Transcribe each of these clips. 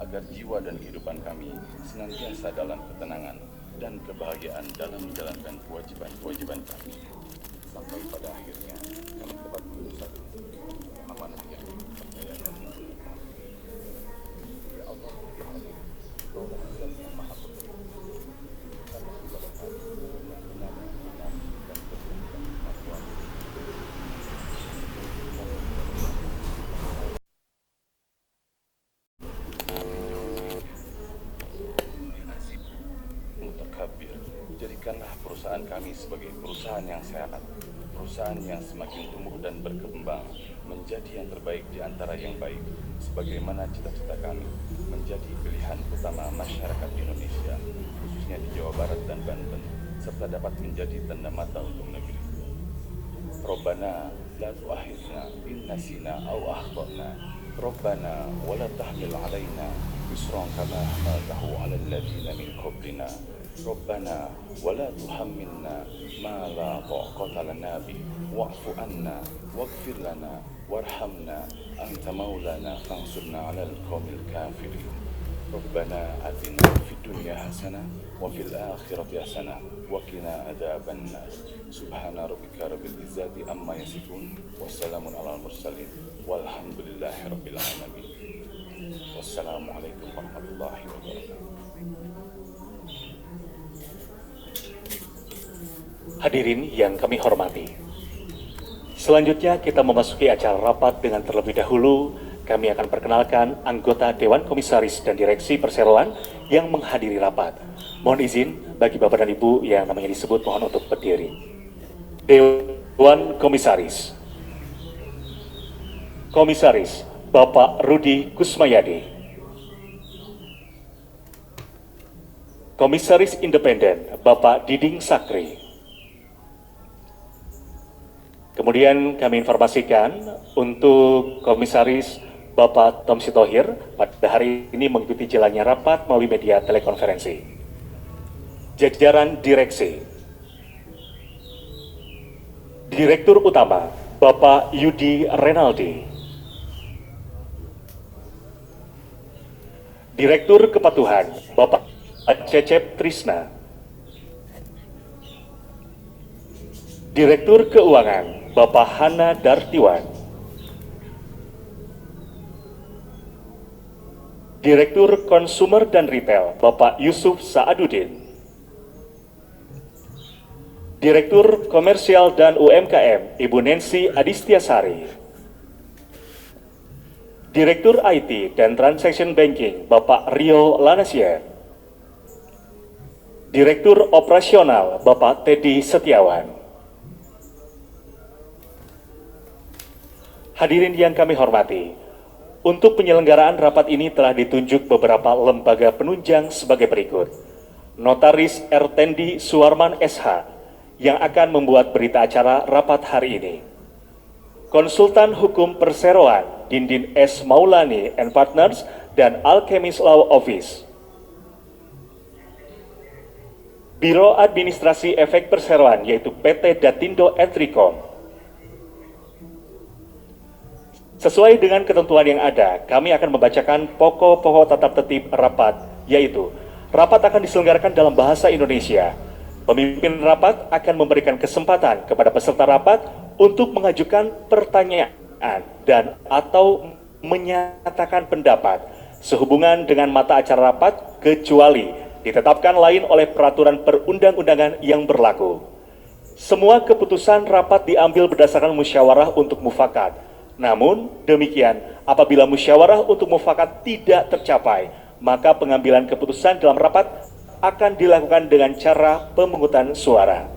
agar jiwa dan kehidupan kami senantiasa dalam ketenangan dan kebahagiaan dalam menjalankan kewajiban-kewajiban kami, sampai pada akhirnya kami dapat menyelesaikan amanah yang dipercayakan. Ya Allah, ya Allah, Engkaulah Zat yang Maha Pengampun. Berikanlah kepada kami yang benar, dan kebenaran kemampuan. Mutakabir, jadikanlah perusahaan kami sebagai perusahaan yang sehat, perusahaan yang semakin tumbuh dan berkembang, menjadi yang terbaik di antara yang baik, sebagaimana cita-cita kami menjadi pilihan utama masyarakat Indonesia, khususnya di Jawa Barat dan Banten, serta dapat menjadi tanda mata untuk negeri. Rabbana la tu'akhidna in nasina aw akhtana. Rabbana wa la tahmil 'alaina isran kama hamaltahu 'alal ladzina min qablina. Rabbana wa la tuhammilna ma la taqata lana bi wa'fu 'anna waghfir lana warhamna anta maulana fansurna 'alal qaumil kafirin. Rabbana atina fid dunya hasanah wa fil akhirati hasanah wa qina adzabannar. Subhana rabbika rabbil izzati amma yasifun wassalamun alal mursalin walhamdulillahi rabbil alamin. Wassalamualaikum warahmatullahi wabarakatuh. Hadirin yang kami hormati, selanjutnya kita memasuki acara rapat. Dengan terlebih dahulu kami akan perkenalkan anggota Dewan Komisaris dan Direksi Perseroan yang menghadiri rapat. Mohon izin bagi Bapak dan Ibu yang namanya disebut mohon untuk berdiri. Dewan Komisaris. Komisaris Bapak Rudi Kusmayadi. Komisaris Independen Bapak Diding Sakri. Kemudian kami informasikan untuk Komisaris Bapak Tom Sitohir pada hari ini mengikuti jalannya rapat melalui media telekonferensi. Jajaran Direksi. Direktur Utama Bapak Yudi Renaldi. Direktur Kepatuhan Bapak Cecep Trisna. Direktur Keuangan Bapak Hana Dartiwan. Direktur Konsumer dan Retail Bapak Yusuf Sa'aduddin. Direktur Komersial dan UMKM Ibu Nancy Adistiasari. Direktur IT dan Transaction Banking Bapak Rio Lanasier. Direktur Operasional Bapak Teddy Setiawan. Hadirin yang kami hormati, untuk penyelenggaraan rapat ini telah ditunjuk beberapa lembaga penunjang sebagai berikut. Notaris Ertendi Suarman SH yang akan membuat berita acara rapat hari ini. Konsultan Hukum Perseroan Dindin S. Maulani and Partners dan Alchemist Law Office. Biro Administrasi Efek Perseroan yaitu PT Datindo Etricom. Sesuai dengan ketentuan yang ada, kami akan membacakan pokok-pokok tata tertib rapat, yaitu rapat akan diselenggarakan dalam bahasa Indonesia. Pemimpin rapat akan memberikan kesempatan kepada peserta rapat untuk mengajukan pertanyaan dan atau menyatakan pendapat sehubungan dengan mata acara rapat kecuali ditetapkan lain oleh peraturan perundang-undangan yang berlaku. Semua keputusan rapat diambil berdasarkan musyawarah untuk mufakat. Namun demikian, apabila musyawarah untuk mufakat tidak tercapai, maka pengambilan keputusan dalam rapat akan dilakukan dengan cara pemungutan suara.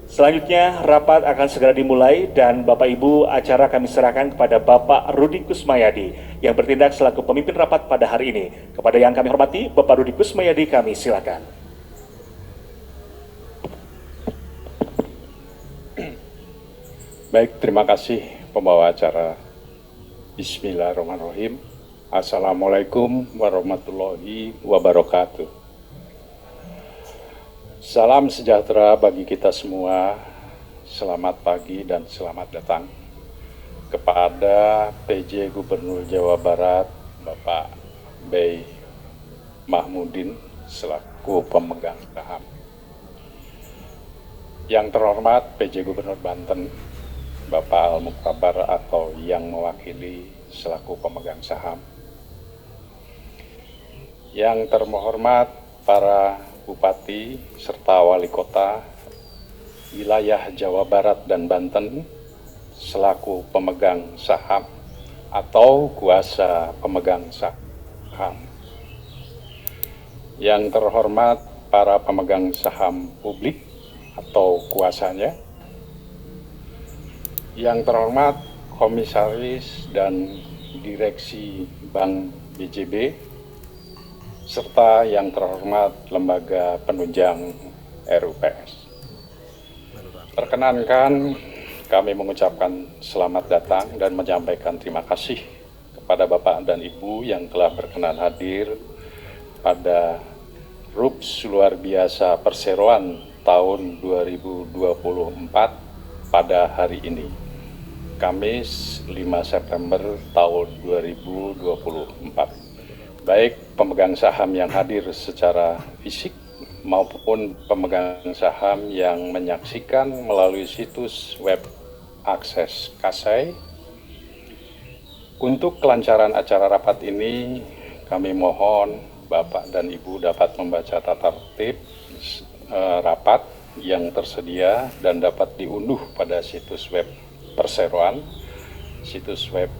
Selanjutnya, rapat akan segera dimulai dan Bapak Ibu acara kami serahkan kepada Bapak Rudi Kusmayadi yang bertindak selaku pemimpin rapat pada hari ini. Kepada yang kami hormati, Bapak Rudi Kusmayadi kami silakan. Baik, terima kasih pembawa acara. Bismillahirrahmanirrahim. Assalamualaikum warahmatullahi wabarakatuh. Salam sejahtera bagi kita semua. Selamat pagi dan selamat datang kepada PJ Gubernur Jawa Barat Bapak B. Mahmudin selaku pemegang saham. Yang terhormat PJ Gubernur Banten Bapak Al-Muktabar atau yang mewakili selaku pemegang saham. Yang terhormat para Bupati serta Wali Kota wilayah Jawa Barat dan Banten selaku pemegang saham atau kuasa pemegang saham. Yang terhormat para pemegang saham publik atau kuasanya. Yang terhormat Komisaris dan Direksi Bank BJB, serta yang terhormat Lembaga Penunjang RUPS. Perkenankan kami mengucapkan selamat datang dan menyampaikan terima kasih kepada Bapak dan Ibu yang telah berkenan hadir pada RUPS luar biasa Perseroan tahun 2024 pada hari ini. Kamis 5 September tahun 2024. Baik pemegang saham yang hadir secara fisik maupun pemegang saham yang menyaksikan melalui situs web akses Kasai. Untuk kelancaran acara rapat ini, kami mohon Bapak dan Ibu dapat membaca tata tertib rapat yang tersedia dan dapat diunduh pada situs web Perseroan, situs web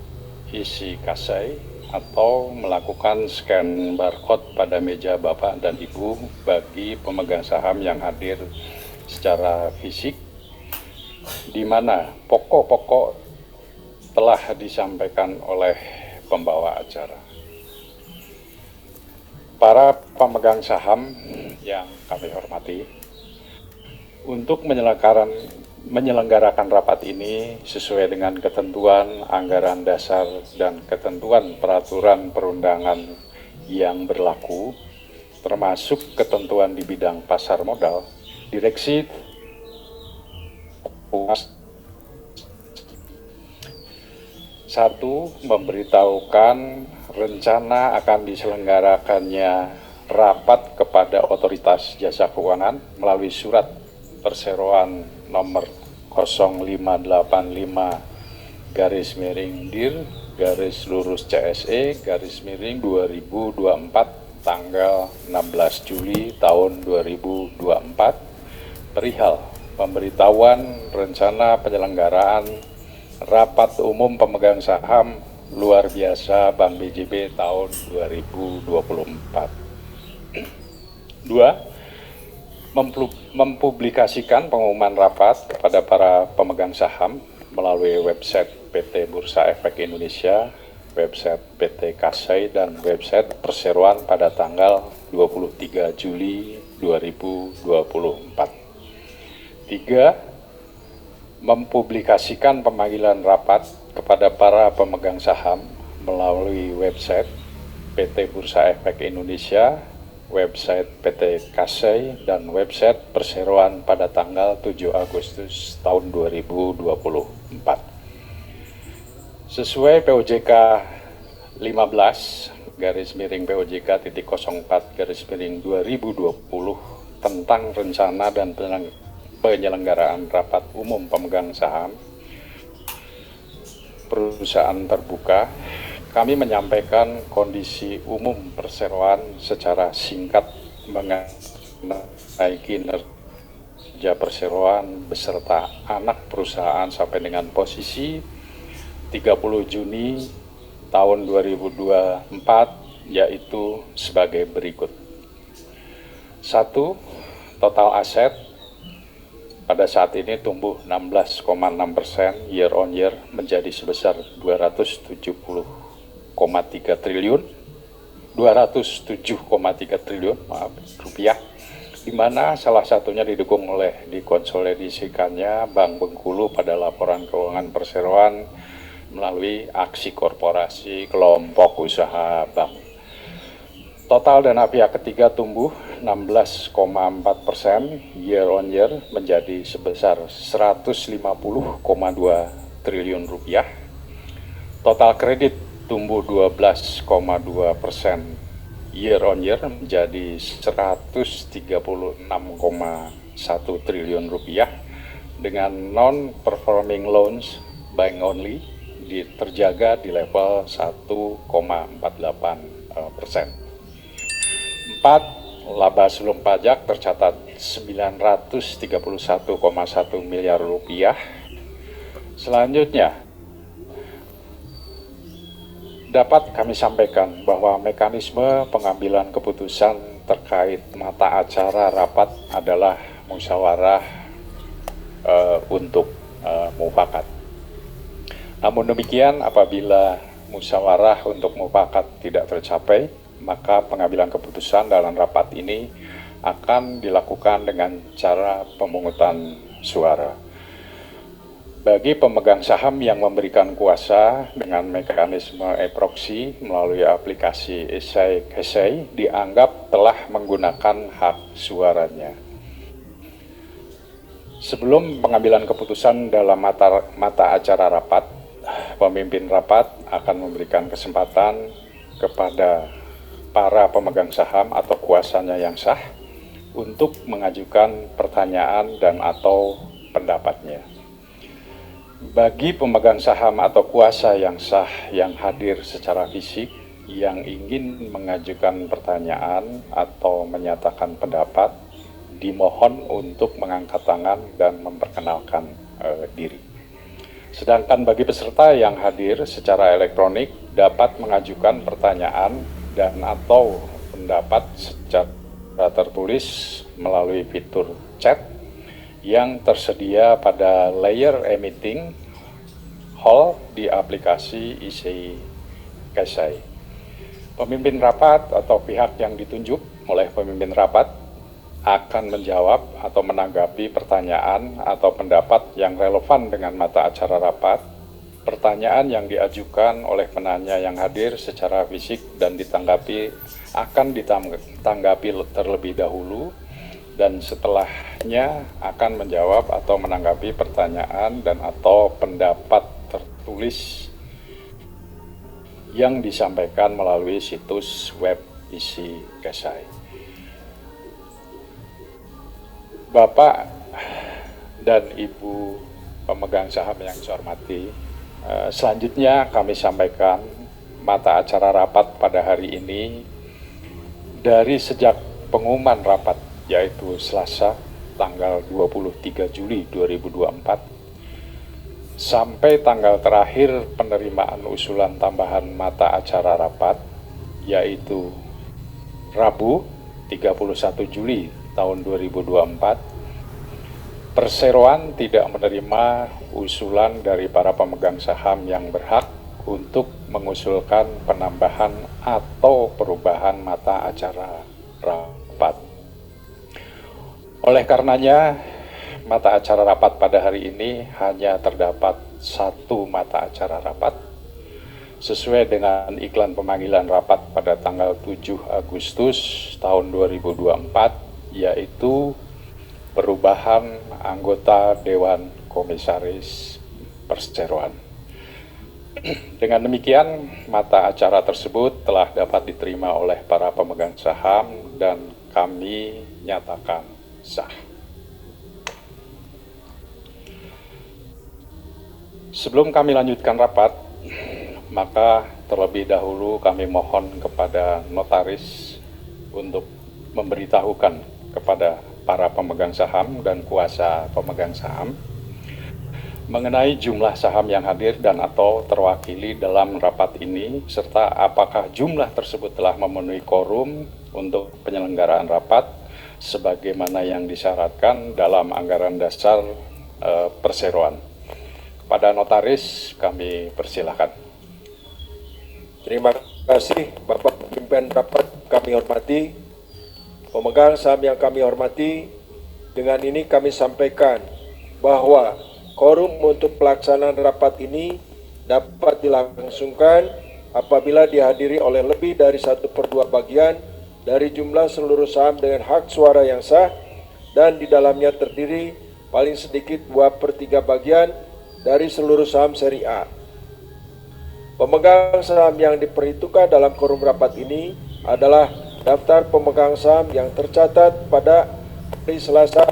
isi Kasai, atau melakukan scan barcode pada meja Bapak dan Ibu bagi pemegang saham yang hadir secara fisik, di mana pokok-pokok telah disampaikan oleh pembawa acara. Para pemegang saham yang kami hormati, untuk menyelenggarakan rapat ini sesuai dengan ketentuan anggaran dasar dan ketentuan peraturan perundangan yang berlaku, termasuk ketentuan di bidang pasar modal, Direksi satu memberitahukan rencana akan diselenggarakannya rapat kepada Otoritas Jasa Keuangan melalui surat Perseroan nomor 0585-DIR-CSE-2024 tanggal 16 Juli tahun 2024 perihal pemberitahuan rencana penyelenggaraan Rapat Umum Pemegang Saham Luar Biasa Bank BJB tahun 2024. 2. Mempublikasikan pengumuman rapat kepada para pemegang saham melalui website PT Bursa Efek Indonesia, website PT Kasai, dan website Perseroan pada tanggal 23 Juli 2024. 3. Mempublikasikan pemanggilan rapat kepada para pemegang saham melalui website PT Bursa Efek Indonesia, website PT Kasai, dan website Perseroan pada tanggal 7 Agustus tahun 2024. Sesuai POJK 15/POJK.04/2020 tentang rencana dan penyelenggaraan rapat umum pemegang saham perusahaan terbuka, kami menyampaikan kondisi umum perseroan secara singkat mengenai kinerja perseroan beserta anak perusahaan sampai dengan posisi 30 Juni tahun 2024, yaitu sebagai berikut. 1. Total aset pada saat ini tumbuh 16,6% year on year menjadi sebesar 207,3 triliun rupiah, di mana salah satunya didukung oleh dikonsolidasikannya Bank Bengkulu pada laporan keuangan perseroan melalui aksi korporasi kelompok usaha bank. Total dana pihak ketiga tumbuh 16,4% year on year menjadi sebesar 150,2 triliun rupiah. Total kredit tumbuh 12,2% year on year menjadi 136,1 triliun rupiah, dengan non-performing loans bank only terjaga di level 1,48%. 4. Laba sebelum pajak tercatat 931,1 miliar rupiah. Selanjutnya, dapat kami sampaikan bahwa mekanisme pengambilan keputusan terkait mata acara rapat adalah musyawarah untuk mufakat. Namun demikian, apabila musyawarah untuk mufakat tidak tercapai, maka pengambilan keputusan dalam rapat ini akan dilakukan dengan cara pemungutan suara. Bagi pemegang saham yang memberikan kuasa dengan mekanisme e-proxy melalui aplikasi Kesai dianggap telah menggunakan hak suaranya. Sebelum pengambilan keputusan dalam mata acara rapat, pemimpin rapat akan memberikan kesempatan kepada para pemegang saham atau kuasanya yang sah untuk mengajukan pertanyaan dan atau pendapatnya. Bagi pemegang saham atau kuasa yang sah yang hadir secara fisik yang ingin mengajukan pertanyaan atau menyatakan pendapat, dimohon untuk mengangkat tangan dan memperkenalkan diri. Sedangkan bagi peserta yang hadir secara elektronik dapat mengajukan pertanyaan dan atau pendapat secara tertulis melalui fitur chat yang tersedia pada layer emitting hall di aplikasi Kesai. Pemimpin rapat atau pihak yang ditunjuk oleh pemimpin rapat akan menjawab atau menanggapi pertanyaan atau pendapat yang relevan dengan mata acara rapat. Pertanyaan yang diajukan oleh penanya yang hadir secara fisik dan akan ditanggapi terlebih dahulu, dan setelahnya akan menjawab atau menanggapi pertanyaan dan atau pendapat tertulis yang disampaikan melalui situs web isi Kesai. Bapak dan Ibu pemegang saham yang saya hormati, selanjutnya kami sampaikan mata acara rapat pada hari ini dari sejak pengumuman rapat, yaitu Selasa tanggal 23 Juli 2024 sampai tanggal terakhir penerimaan usulan tambahan mata acara rapat, yaitu Rabu 31 Juli tahun 2024. Perseroan tidak menerima usulan dari para pemegang saham yang berhak untuk mengusulkan penambahan atau perubahan mata acara rapat. Oleh karenanya, mata acara rapat pada hari ini hanya terdapat satu mata acara rapat sesuai dengan iklan pemanggilan rapat pada tanggal 7 Agustus tahun 2024, yaitu perubahan anggota Dewan Komisaris Perseroan. Dengan demikian, mata acara tersebut telah dapat diterima oleh para pemegang saham dan kami nyatakan sah. Sebelum kami lanjutkan rapat, maka terlebih dahulu kami mohon kepada notaris untuk memberitahukan kepada para pemegang saham dan kuasa pemegang saham mengenai jumlah saham yang hadir dan atau terwakili dalam rapat ini, serta apakah jumlah tersebut telah memenuhi quorum untuk penyelenggaraan rapat sebagaimana yang disyaratkan dalam anggaran dasar perseroan. Pada notaris kami persilahkan. Terima kasih Bapak Pimpinan Rapat kami hormati, pemegang saham yang kami hormati. Dengan ini kami sampaikan bahwa quorum untuk pelaksanaan rapat ini dapat dilangsungkan apabila dihadiri oleh lebih dari 1/2 bagian dari jumlah seluruh saham dengan hak suara yang sah dan di dalamnya terdiri paling sedikit 2/3 bagian dari seluruh saham seri A. Pemegang saham yang diperhitungkan dalam quorum rapat ini adalah daftar pemegang saham yang tercatat pada hari Selasa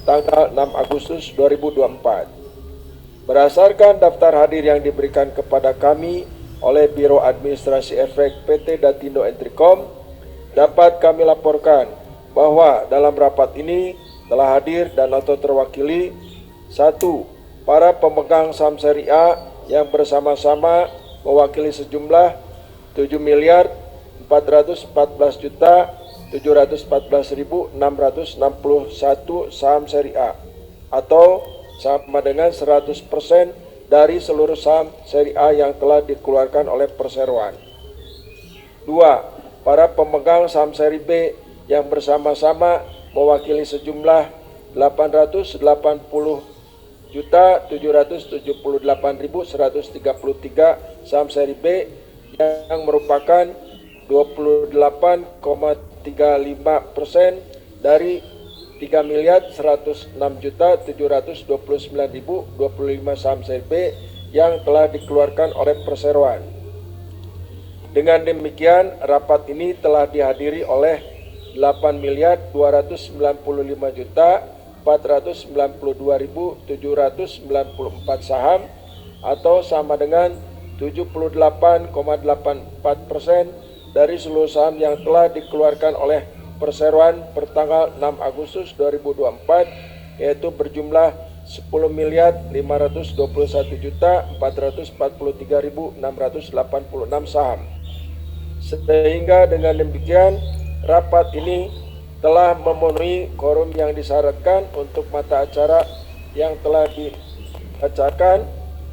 tanggal 6 Agustus 2024. Berdasarkan daftar hadir yang diberikan kepada kami oleh Biro Administrasi Efek PT Datindo Entricom, dapat kami laporkan bahwa dalam rapat ini telah hadir dan atau terwakili: 1. Para pemegang saham seri A yang bersama-sama mewakili sejumlah 7.414.714.661 saham seri A atau sama dengan 100% dari seluruh saham seri A yang telah dikeluarkan oleh perseroan. 2. Para pemegang saham seri B yang bersama-sama mewakili sejumlah 880.778.133 saham seri B yang merupakan 28,35% dari 3.106.729.025 saham seri B yang telah dikeluarkan oleh perseroan. Dengan demikian, rapat ini telah dihadiri oleh 8.295.492.794 saham atau sama dengan 78,84% dari seluruh saham yang telah dikeluarkan oleh perseroan pertanggal 6 Agustus 2024, yaitu berjumlah 10.521.443.686 saham. Sehingga dengan demikian rapat ini telah memenuhi quorum yang disyaratkan untuk mata acara yang telah dibacakan.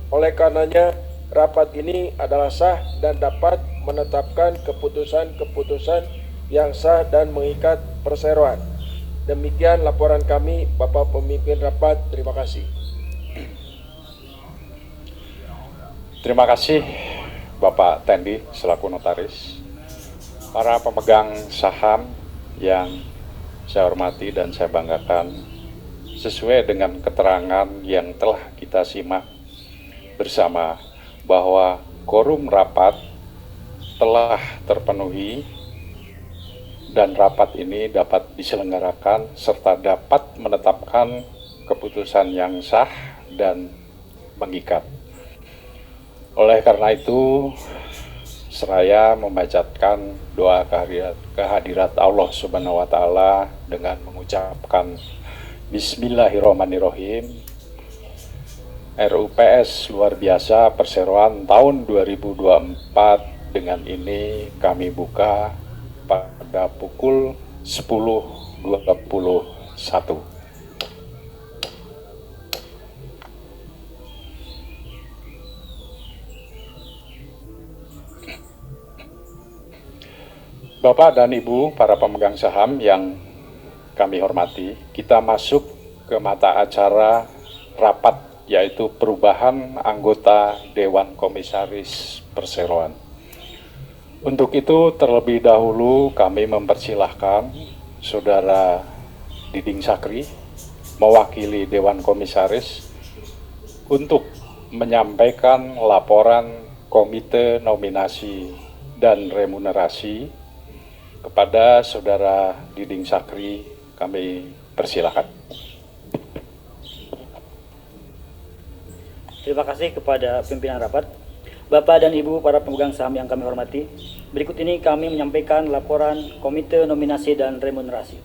Oleh karenanya rapat ini adalah sah dan dapat menetapkan keputusan-keputusan yang sah dan mengikat perseroan. Demikian laporan kami, Bapak Pemimpin Rapat. Terima kasih. Terima kasih Bapak Tendi selaku notaris. Para pemegang saham yang saya hormati dan saya banggakan, sesuai dengan keterangan yang telah kita simak bersama bahwa quorum rapat telah terpenuhi dan rapat ini dapat diselenggarakan serta dapat menetapkan keputusan yang sah dan mengikat. Oleh karena itu, seraya membacakan doa kehadirat Allah Subhanahu wa Ta'ala dengan mengucapkan Bismillahirrahmanirrahim. RUPS luar biasa perseroan tahun 2024 dengan ini kami buka pada pukul 10.21. Bapak dan Ibu para pemegang saham yang kami hormati, kita masuk ke mata acara rapat, yaitu perubahan anggota Dewan Komisaris Perseroan. Untuk itu terlebih dahulu kami mempersilahkan Saudara Diding Sakri mewakili Dewan Komisaris untuk menyampaikan laporan Komite Nominasi dan Remunerasi kepada Saudara Diding Sakri. Kami persilahkan. Terima kasih kepada pimpinan rapat. Bapak dan Ibu para pemegang saham yang kami hormati, berikut ini kami menyampaikan laporan Komite Nominasi dan Remunerasi.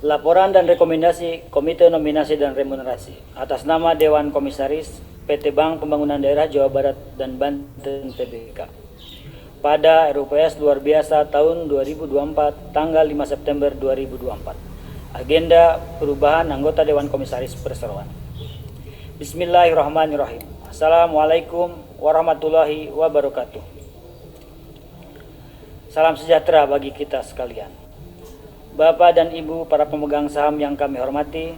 Laporan dan rekomendasi Komite Nominasi dan Remunerasi atas nama Dewan Komisaris PT Bank Pembangunan Daerah Jawa Barat dan Banten Tbk pada RUPS luar biasa tahun 2024 tanggal 5 September 2024. Agenda perubahan anggota Dewan Komisaris Perseroan. Bismillahirrahmanirrahim. Assalamualaikum warahmatullahi wabarakatuh. Salam sejahtera bagi kita sekalian. Bapak dan Ibu para pemegang saham yang kami hormati,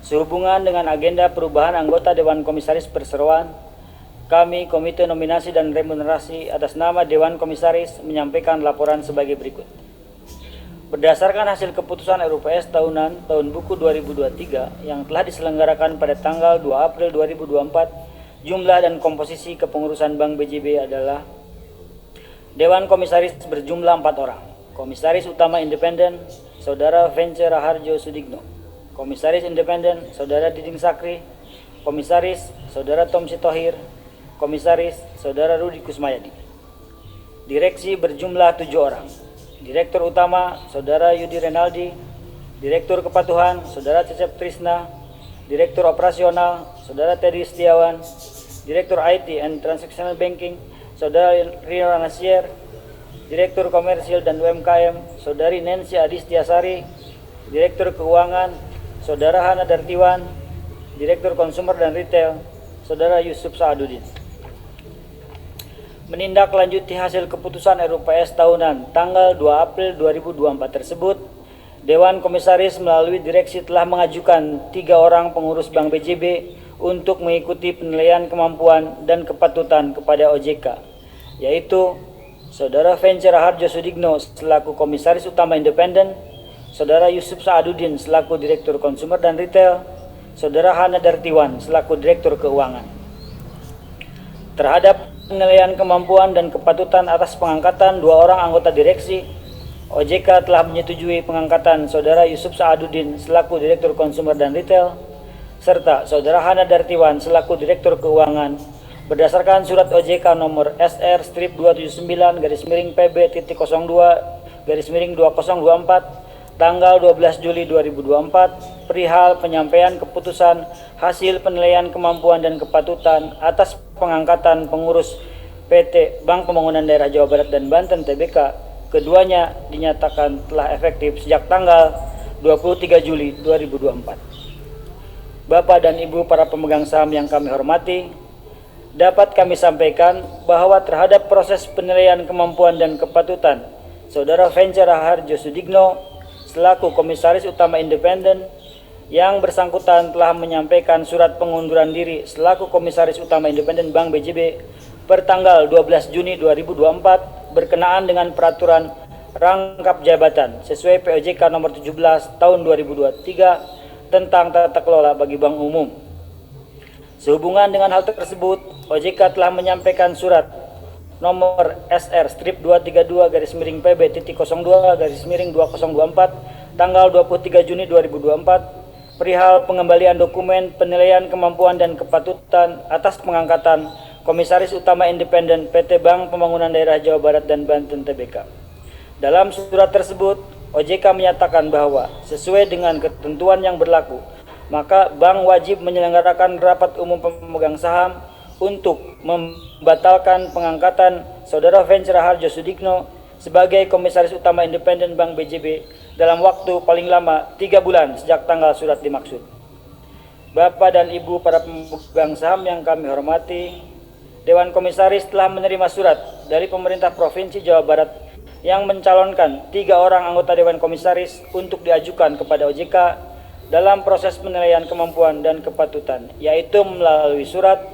sehubungan dengan agenda perubahan anggota Dewan Komisaris Perseroan, kami Komite Nominasi dan Remunerasi atas nama Dewan Komisaris menyampaikan laporan sebagai berikut. Berdasarkan hasil keputusan RUPS tahunan tahun buku 2023 yang telah diselenggarakan pada tanggal 2 April 2024 Jumlah dan komposisi kepengurusan Bank BJB adalah: Dewan Komisaris berjumlah 4 orang. Komisaris Utama Independen, Saudara Vence Raharjo Sudigno. Komisaris Independen, Saudara Diding Sakri. Komisaris, Saudara Tom Sitohir. Komisaris, Saudara Rudi Kusmayadi. Direksi berjumlah 7 orang. Direktur Utama, Saudara Yudi Renaldi. Direktur Kepatuhan, Saudara Cecep Trisna. Direktur Operasional, Saudara Teddy Setiawan. Direktur IT and Transactional Banking, Saudara Rino Nasier. Direktur Komersil dan UMKM, Saudari Nancy Adistiasari. Direktur Keuangan, Saudara Hana Dartiwan. Direktur Konsumer dan Retail, Saudara Yusuf Saaduddin. Menindaklanjuti hasil keputusan RUPS tahunan tanggal 2 April 2024 tersebut, Dewan Komisaris melalui direksi telah mengajukan 3 orang pengurus Bank BJB untuk mengikuti penilaian kemampuan dan kepatutan kepada OJK, yaitu Saudara Vence Raharjo Sudigno selaku Komisaris Utama Independen, Saudara Yusuf Saaduddin selaku Direktur Konsumer dan Retail, Saudara Hana Dartiwan selaku Direktur Keuangan. Terhadap penilaian kemampuan dan kepatutan atas pengangkatan 2 orang anggota direksi, OJK telah menyetujui pengangkatan Saudara Yusuf Saaduddin selaku Direktur Konsumer dan Retail, serta Saudara Hana Dartiwan selaku Direktur Keuangan berdasarkan surat OJK nomor SR-PB.9PB.02/2024 tanggal 12 Juli 2024 perihal penyampaian keputusan hasil penilaian kemampuan dan kepatutan atas pengangkatan pengurus PT Bank Pembangunan Daerah Jawa Barat dan Banten Tbk. Keduanya dinyatakan telah efektif sejak tanggal 23 Juli 2024. Bapak dan Ibu para pemegang saham yang kami hormati, dapat kami sampaikan bahwa terhadap proses penilaian kemampuan dan kepatutan Saudara Vence Raharjo Sudigno selaku Komisaris Utama Independen, yang bersangkutan telah menyampaikan surat pengunduran diri selaku Komisaris Utama Independen Bank BJB pertanggal 12 Juni 2024 berkenaan dengan peraturan rangkap jabatan sesuai POJK nomor 17 tahun 2023 tentang tata kelola bagi bank umum. Sehubungan dengan hal tersebut, OJK telah menyampaikan surat nomor SR-PB.02/PB.02/2024 tanggal 23 Juni 2024 perihal pengembalian dokumen penilaian kemampuan dan kepatutan atas pengangkatan Komisaris Utama Independen PT Bank Pembangunan Daerah Jawa Barat dan Banten Tbk. Dalam surat tersebut, OJK menyatakan bahwa sesuai dengan ketentuan yang berlaku, maka bank wajib menyelenggarakan rapat umum pemegang saham untuk membatalkan pengangkatan Saudara Vence Raharjo Sudigno sebagai Komisaris Utama Independen Bank BJB dalam waktu paling lama 3 bulan sejak tanggal surat dimaksud. Bapak dan Ibu para pemegang saham yang kami hormati, Dewan Komisaris telah menerima surat dari pemerintah Provinsi Jawa Barat yang mencalonkan 3 orang anggota Dewan Komisaris untuk diajukan kepada OJK dalam proses penilaian kemampuan dan kepatutan, yaitu melalui surat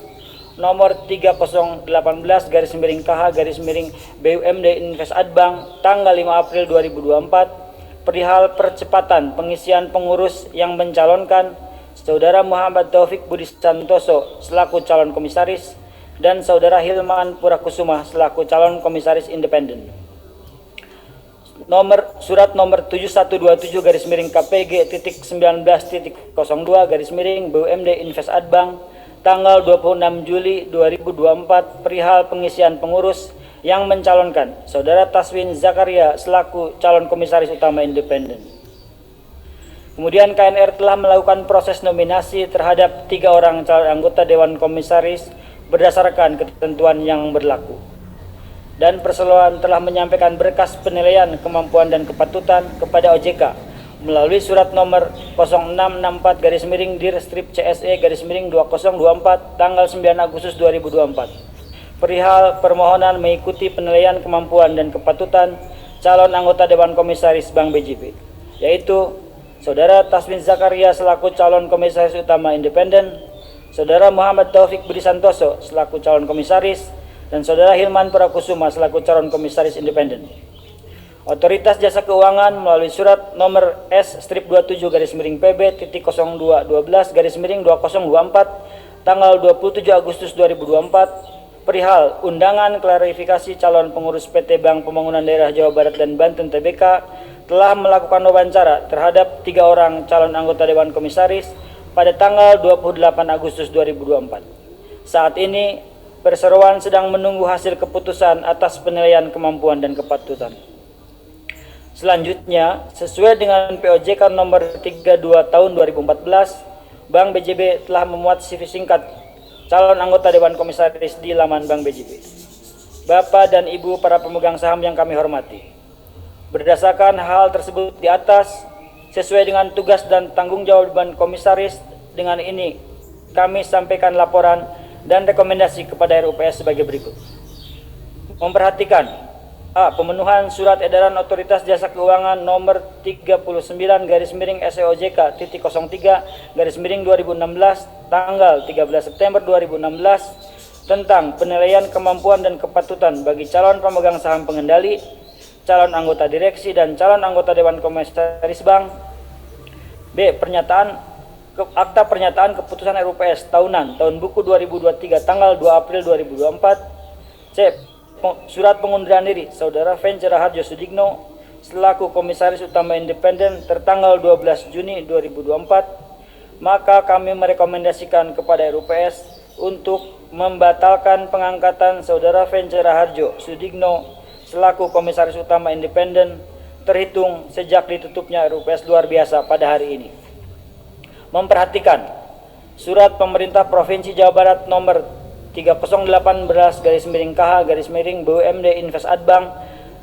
nomor 3018/KH-BUMD Invest Adbank tanggal 5 April 2024 perihal percepatan pengisian pengurus yang mencalonkan Saudara Muhammad Taufik Budi Santoso selaku calon komisaris dan Saudara Hilman Purakusuma selaku calon komisaris independen. Surat nomor 7127-KPG.19.02/BUMD Invest Adbank tanggal 26 Juli 2024 perihal pengisian pengurus yang mencalonkan Saudara Taswin Zakaria selaku calon komisaris utama independen. Kemudian KNR telah melakukan proses nominasi terhadap 3 orang calon anggota Dewan Komisaris berdasarkan ketentuan yang berlaku. Dan perseroan telah menyampaikan berkas penilaian kemampuan dan kepatutan kepada OJK melalui surat nomor 0664-dir-CSE-2024 tanggal 9 Agustus 2024 perihal permohonan mengikuti penilaian kemampuan dan kepatutan calon anggota Dewan Komisaris Bank BJB, yaitu Saudara Taswin Zakaria selaku calon komisaris utama independen, Saudara Muhammad Taufik Budi Santoso selaku calon komisaris, dan Saudara Hilman Purakusuma selaku calon komisaris independen. Otoritas Jasa Keuangan melalui surat nomor S-27-PB.0212-2024 tanggal 27 Agustus 2024 perihal undangan klarifikasi calon pengurus PT Bank Pembangunan Daerah Jawa Barat dan Banten TBK telah melakukan wawancara terhadap 3 orang calon anggota Dewan Komisaris pada tanggal 28 Agustus 2024. Saat ini, perseroan sedang menunggu hasil keputusan atas penilaian kemampuan dan kepatutan. Selanjutnya, sesuai dengan POJK nomor 32 tahun 2014, Bank BJB telah memuat CV singkat calon anggota Dewan Komisaris di laman Bank BJB. Bapak dan Ibu para pemegang saham yang kami hormati, berdasarkan hal tersebut di atas, sesuai dengan tugas dan tanggung jawab Dewan Komisaris, dengan ini kami sampaikan laporan dan rekomendasi kepada RUPS sebagai berikut. Memperhatikan A. Pemenuhan surat edaran Otoritas Jasa Keuangan nomor 39-SEOJK.03-2016 tanggal 13 September 2016 tentang penilaian kemampuan dan kepatutan bagi calon pemegang saham pengendali, calon anggota direksi, dan calon anggota Dewan Komisaris Bank. B. Akta pernyataan keputusan RUPS tahunan tahun buku 2023 tanggal 2 April 2024. C. Surat pengunduran diri Saudara Vencer Raharjo Sudikno selaku Komisaris Utama Independen tertanggal 12 Juni 2024. Maka kami merekomendasikan kepada RUPS untuk membatalkan pengangkatan Saudara Vencer Raharjo Sudikno selaku Komisaris Utama Independen terhitung sejak ditutupnya RUPS luar biasa pada hari ini. Memperhatikan surat pemerintah Provinsi Jawa Barat nomor 3018/KH BUMD Invest Adbank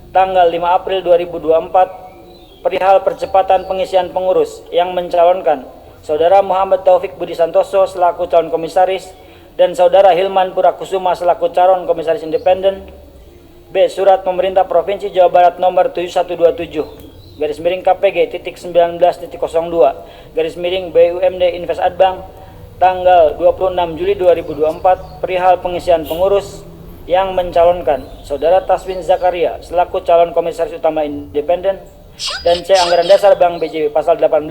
tanggal 5 April 2024 perihal percepatan pengisian pengurus yang mencalonkan Saudara Muhammad Taufik Budi Santoso selaku calon komisaris dan Saudara Hilman Purakusuma selaku calon komisaris independen. B. Surat pemerintah Provinsi Jawa Barat nomor 7127/KPG.19.02 BUMD Invest Adbank tanggal 26 Juli 2024 perihal pengisian pengurus yang mencalonkan Saudara Taswin Zakaria selaku calon komisaris utama independen. Dan C. Anggaran dasar Bank BJB pasal 18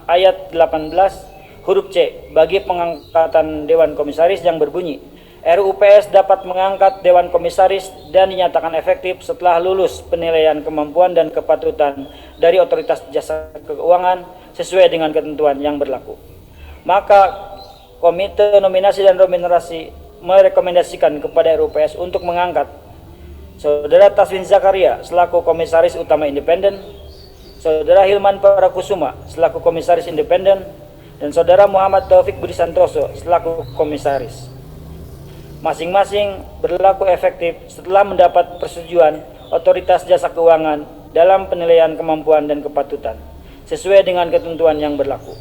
ayat 18 huruf C bagi pengangkatan Dewan Komisaris yang berbunyi RUPS dapat mengangkat Dewan Komisaris dan dinyatakan efektif setelah lulus penilaian kemampuan dan kepatutan dari Otoritas Jasa Keuangan sesuai dengan ketentuan yang berlaku. Maka Komite Nominasi dan Remunerasi merekomendasikan kepada RUPS untuk mengangkat Saudara Taswin Zakaria selaku Komisaris Utama Independen, Saudara Hilman Purakusuma selaku Komisaris Independen, dan Saudara Muhammad Taufik Budi Santoso selaku Komisaris. Masing-masing berlaku efektif setelah mendapat persetujuan Otoritas Jasa Keuangan dalam penilaian kemampuan dan kepatutan sesuai dengan ketentuan yang berlaku.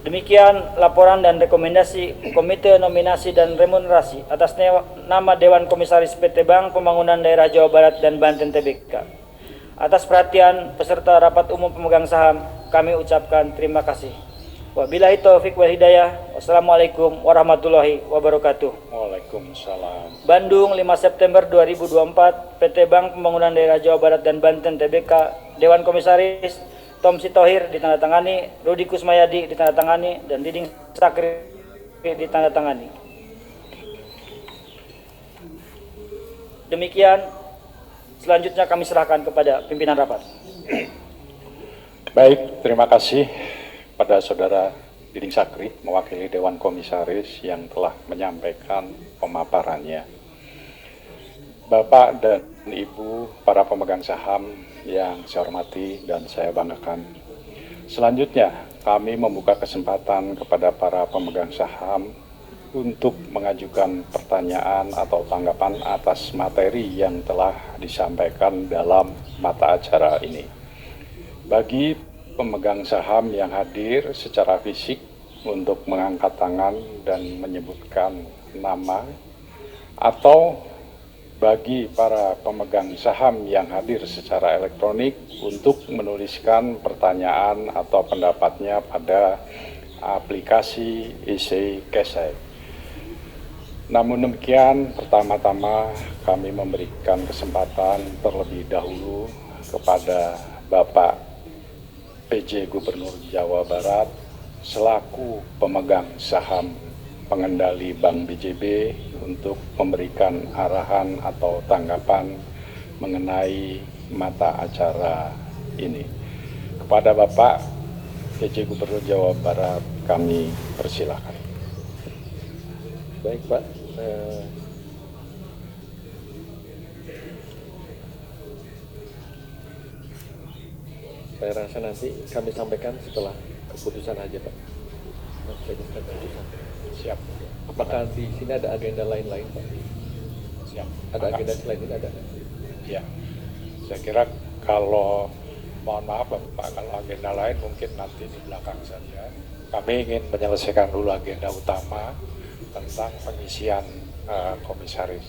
Demikian laporan dan rekomendasi Komite Nominasi dan Remunerasi atas nama Dewan Komisaris PT Bank Pembangunan Daerah Jawa Barat dan Banten TBK. Atas perhatian peserta rapat umum pemegang saham, kami ucapkan terima kasih. Wabillahi taufik wal hidayah. Wassalamualaikum warahmatullahi wabarakatuh. Waalaikumsalam. Bandung 5 September 2024, PT Bank Pembangunan Daerah Jawa Barat dan Banten TBK, Dewan Komisaris Tom Sitohir ditandatangani, Rudi Kusmayadi ditandatangani, dan Diding Sakri ditandatangani. Demikian, selanjutnya kami serahkan kepada pimpinan rapat. Baik, terima kasih pada Saudara Diding Sakri mewakili Dewan Komisaris yang telah menyampaikan pemaparannya. Bapak dan Ibu para pemegang saham yang saya hormati dan saya banggakan. Selanjutnya, kami membuka kesempatan kepada para pemegang saham untuk mengajukan pertanyaan atau tanggapan atas materi yang telah disampaikan dalam mata acara ini. Bagi pemegang saham yang hadir secara fisik untuk mengangkat tangan dan menyebutkan nama, atau bagi para pemegang saham yang hadir secara elektronik untuk menuliskan pertanyaan atau pendapatnya pada aplikasi IC Kesai. Namun demikian, pertama-tama kami memberikan kesempatan terlebih dahulu kepada Bapak PJ Gubernur Jawa Barat, selaku pemegang saham pengendali Bank BJB untuk memberikan arahan atau tanggapan mengenai mata acara ini. Kepada Bapak PJ Gubernur Jawa Barat kami persilahkan. Baik Pak, saya rasa nanti kami sampaikan setelah keputusan aja Pak. Keputusan. Siap. Apakah di sini ada agenda lain-lain Pak? Siap. Ada agenda selain ini ada? Ya, saya kira kalau mohon maaf Bapak, kalau agenda lain mungkin nanti di belakang saja. Kami ingin menyelesaikan dulu agenda utama tentang pengisian komisaris.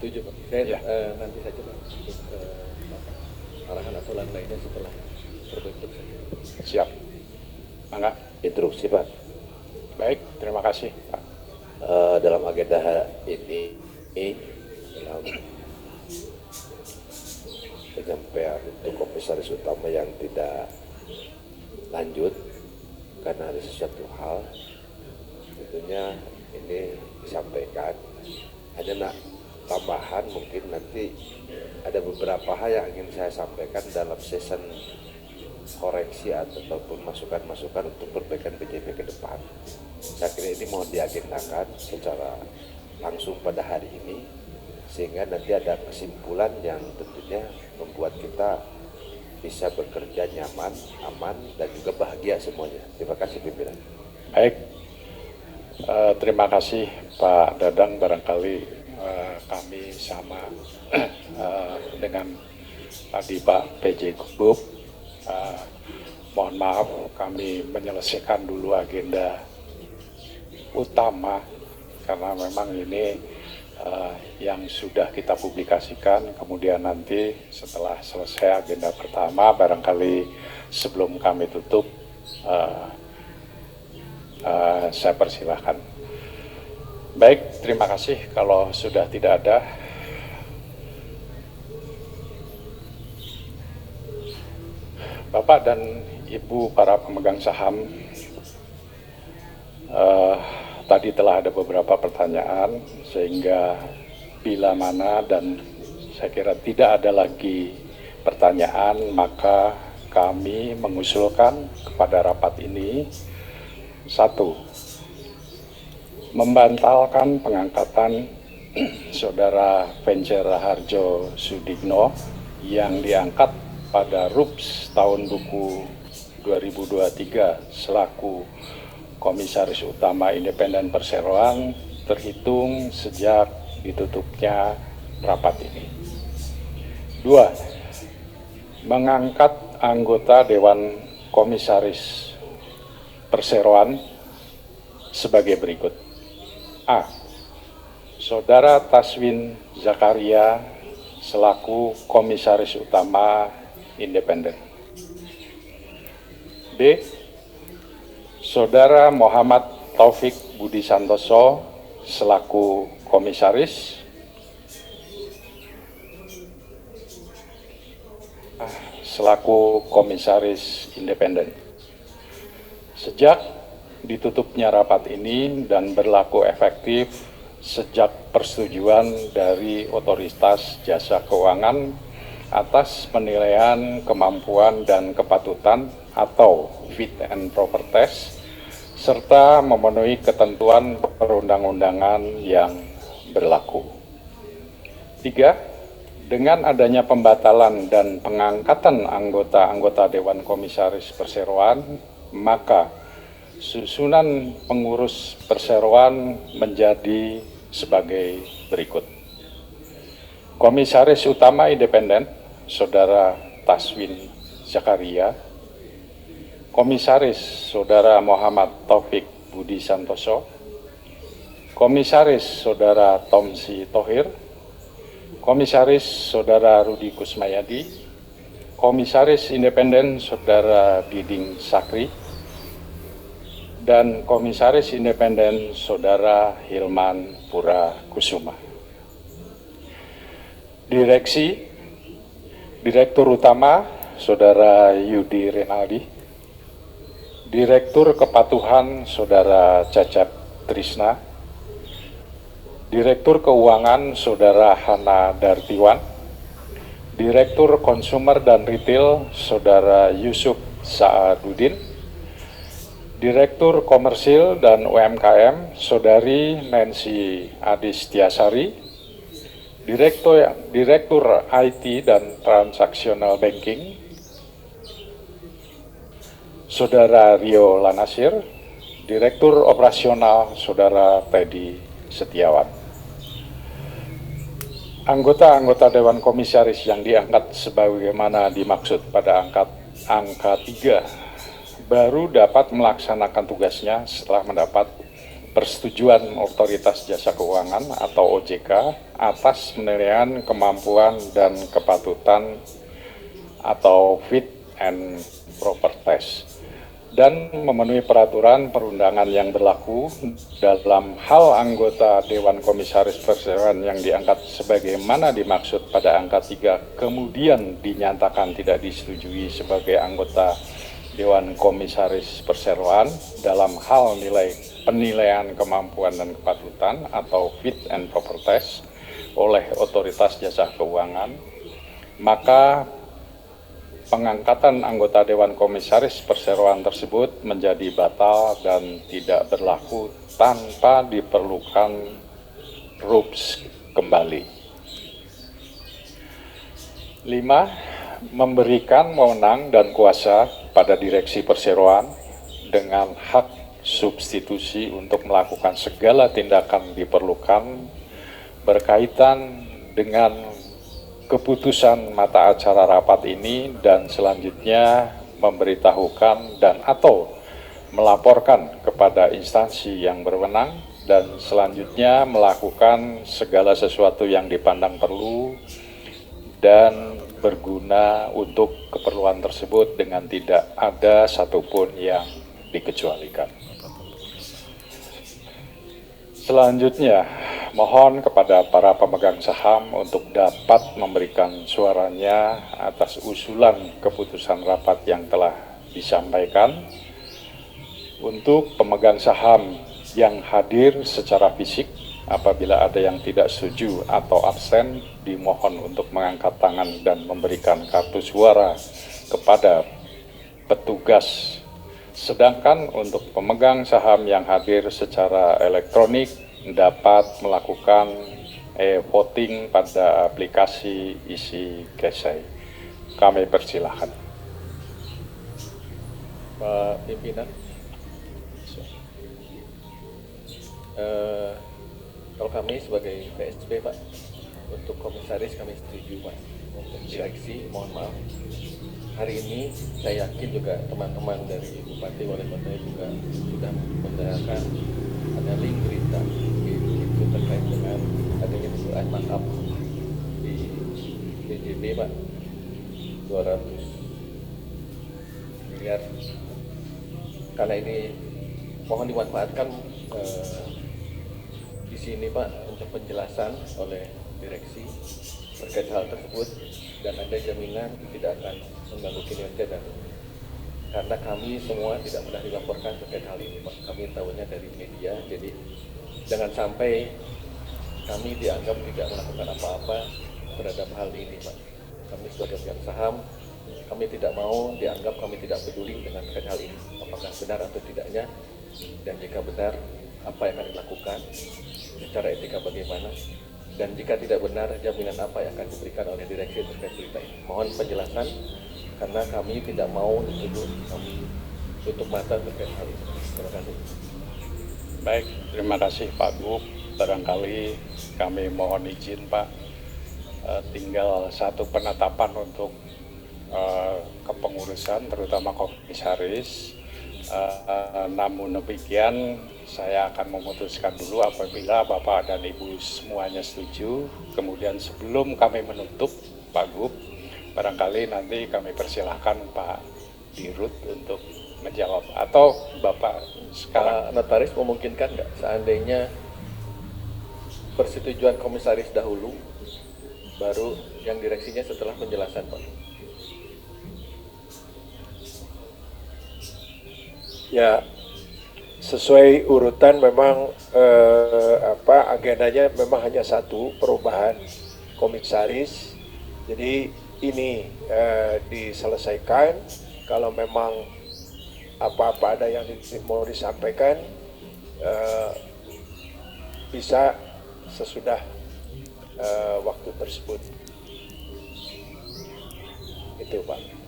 Setuju Pak. Saya Ya. nanti saja Pak untuk arahan atau lain-lainnya setelah terbentuk saja. Siap. Mangga. Instruksi Pak, Baik, terima kasih Pak. dalam agenda ini dalam penyampaian untuk komisaris utama yang tidak lanjut karena ada sesuatu hal, tentunya ini disampaikan. Hanya nak tambahan mungkin nanti ada beberapa hal yang ingin saya sampaikan dalam season koreksi ataupun masukan-masukan untuk perbaikan BJB ke depan. Saya kira ini mohon diagendakan secara langsung pada hari ini, sehingga nanti ada kesimpulan yang tentunya membuat kita bisa bekerja nyaman, aman, dan juga bahagia semuanya. Terima kasih pimpinan. Baik, terima kasih Pak Dadang. Barangkali kami sama dengan tadi Pak PJ Gubub. Mohon maaf, kami menyelesaikan dulu agenda utama karena memang ini yang sudah kita publikasikan. Kemudian nanti setelah selesai agenda pertama, barangkali sebelum kami tutup, saya persilahkan. Baik, terima kasih. Kalau sudah tidak ada, Bapak dan Ibu para pemegang saham, tadi telah ada beberapa pertanyaan, sehingga bila mana dan saya kira tidak ada lagi pertanyaan, maka kami mengusulkan kepada rapat ini, satu, membantalkan pengangkatan Saudara Vencer Raharjo Sudigno yang diangkat pada RUPS tahun buku 2023 selaku Komisaris Utama Independen Perseroan terhitung sejak ditutupnya rapat ini. Dua, mengangkat anggota Dewan Komisaris Perseroan sebagai berikut. A. Saudara Taswin Zakaria selaku Komisaris Utama Independen. B. Saudara Muhammad Taufik Budi Santoso selaku Komisaris. Selaku Komisaris Independen. Sejak ditutupnya rapat ini dan berlaku efektif sejak persetujuan dari Otoritas Jasa Keuangan atas penilaian kemampuan dan kepatutan atau fit and proper test serta memenuhi ketentuan perundang-undangan yang berlaku. 3. Dengan adanya pembatalan dan pengangkatan anggota-anggota Dewan Komisaris Perseroan, maka susunan pengurus perseroan menjadi sebagai berikut. Komisaris Utama Independen, Saudara Taswin Zakaria. Komisaris Saudara Muhammad Taufik Budi Santoso. Komisaris Saudara Tomsi Tohir. Komisaris Saudara Rudi Kusmayadi. Komisaris Independen Saudara Diding Sakri. Dan Komisaris Independen Saudara Hilman Pura Kusuma. Direktur Utama Saudara Yudi Renaldi. Direktur Kepatuhan Saudara Cacep Trisna, Direktur Keuangan Saudara Hana Dartiwan, Direktur Konsumer dan Retail Saudara Yusuf Sa'adudin, Direktur Komersil dan UMKM Saudari Nancy Adistiasari, Direktur IT dan Transaksional Banking Saudara Rio Lanasir, Direktur Operasional Saudara Teddy Setiawan. Anggota-anggota Dewan Komisaris yang diangkat sebagaimana dimaksud pada angka 3 baru dapat melaksanakan tugasnya setelah mendapat persetujuan Otoritas Jasa Keuangan atau OJK atas penilaian kemampuan dan kepatutan atau fit and proper test dan memenuhi peraturan perundangan yang berlaku dalam hal anggota Dewan Komisaris Perseroan yang diangkat sebagaimana dimaksud pada angka 3 kemudian dinyatakan tidak disetujui sebagai anggota Dewan Komisaris Perseroan dalam hal penilaian kemampuan dan kepatutan atau fit and proper test oleh Otoritas Jasa Keuangan, maka pengangkatan anggota Dewan Komisaris Perseroan tersebut menjadi batal dan tidak berlaku tanpa diperlukan RUPS kembali. 5. Memberikan wewenang dan kuasa pada direksi perseroan dengan hak substitusi untuk melakukan segala tindakan diperlukan berkaitan dengan keputusan mata acara rapat ini dan selanjutnya memberitahukan dan atau melaporkan kepada instansi yang berwenang dan selanjutnya melakukan segala sesuatu yang dipandang perlu dan berguna untuk keperluan tersebut dengan tidak ada satupun yang dikecualikan. Selanjutnya, mohon kepada para pemegang saham untuk dapat memberikan suaranya atas usulan keputusan rapat yang telah disampaikan. Untuk pemegang saham yang hadir secara fisik, apabila ada yang tidak setuju atau absen, dimohon untuk mengangkat tangan dan memberikan kartu suara kepada petugas. Sedangkan untuk pemegang saham yang hadir secara elektronik dapat melakukan voting pada aplikasi isi Kesai. Kami persilahkan. Pak Pimpinan, kalau kami sebagai PSP Pak, untuk komisaris kami setuju Pak. Untuk direksi mohon maaf. Hari ini saya yakin juga teman-teman dari Bupati Wali Kota juga sudah mendengarkan ada link berita itu terkait dengan adanya dugaan markup di PJB Pak 200 miliar. Karena ini mohon dimanfaatkan di sini Pak untuk penjelasan oleh direksi terkait hal tersebut dan ada jaminan tidak akan mengganggu kinerja dan karena kami semua tidak pernah dilaporkan terkait hal ini Pak. Kami tahunya dari media, jadi jangan sampai kami dianggap tidak melakukan apa-apa terhadap hal ini Pak. Kami sebagai pemegang saham, kami tidak mau dianggap kami tidak peduli dengan terkait hal ini, apakah benar atau tidaknya, dan jika benar apa yang akan dilakukan, secara etika bagaimana, dan jika tidak benar jaminan apa yang akan diberikan oleh direksi terkait berita ini. Mohon penjelasan karena kami tidak mau dituduh kami tutup mata terkait hal ini. Terima kasih. Baik, terima kasih Pak Gub. Barangkali kami mohon izin Pak, tinggal satu penetapan untuk kepengurusan terutama komisaris. Namun demikian saya akan memutuskan dulu apabila Bapak dan Ibu semuanya setuju. Kemudian sebelum kami menutup Pak Gub, barangkali nanti kami persilahkan Pak Dirut untuk menjawab atau Bapak sekarang. Pak Notaris memungkinkan nggak seandainya persetujuan komisaris dahulu baru yang direksinya setelah penjelasan Pak? Ya, sesuai urutan memang agendanya memang hanya satu, perubahan komisaris. Jadi ini diselesaikan. Kalau memang apa-apa ada yang mau disampaikan bisa sesudah waktu tersebut. Itu Pak.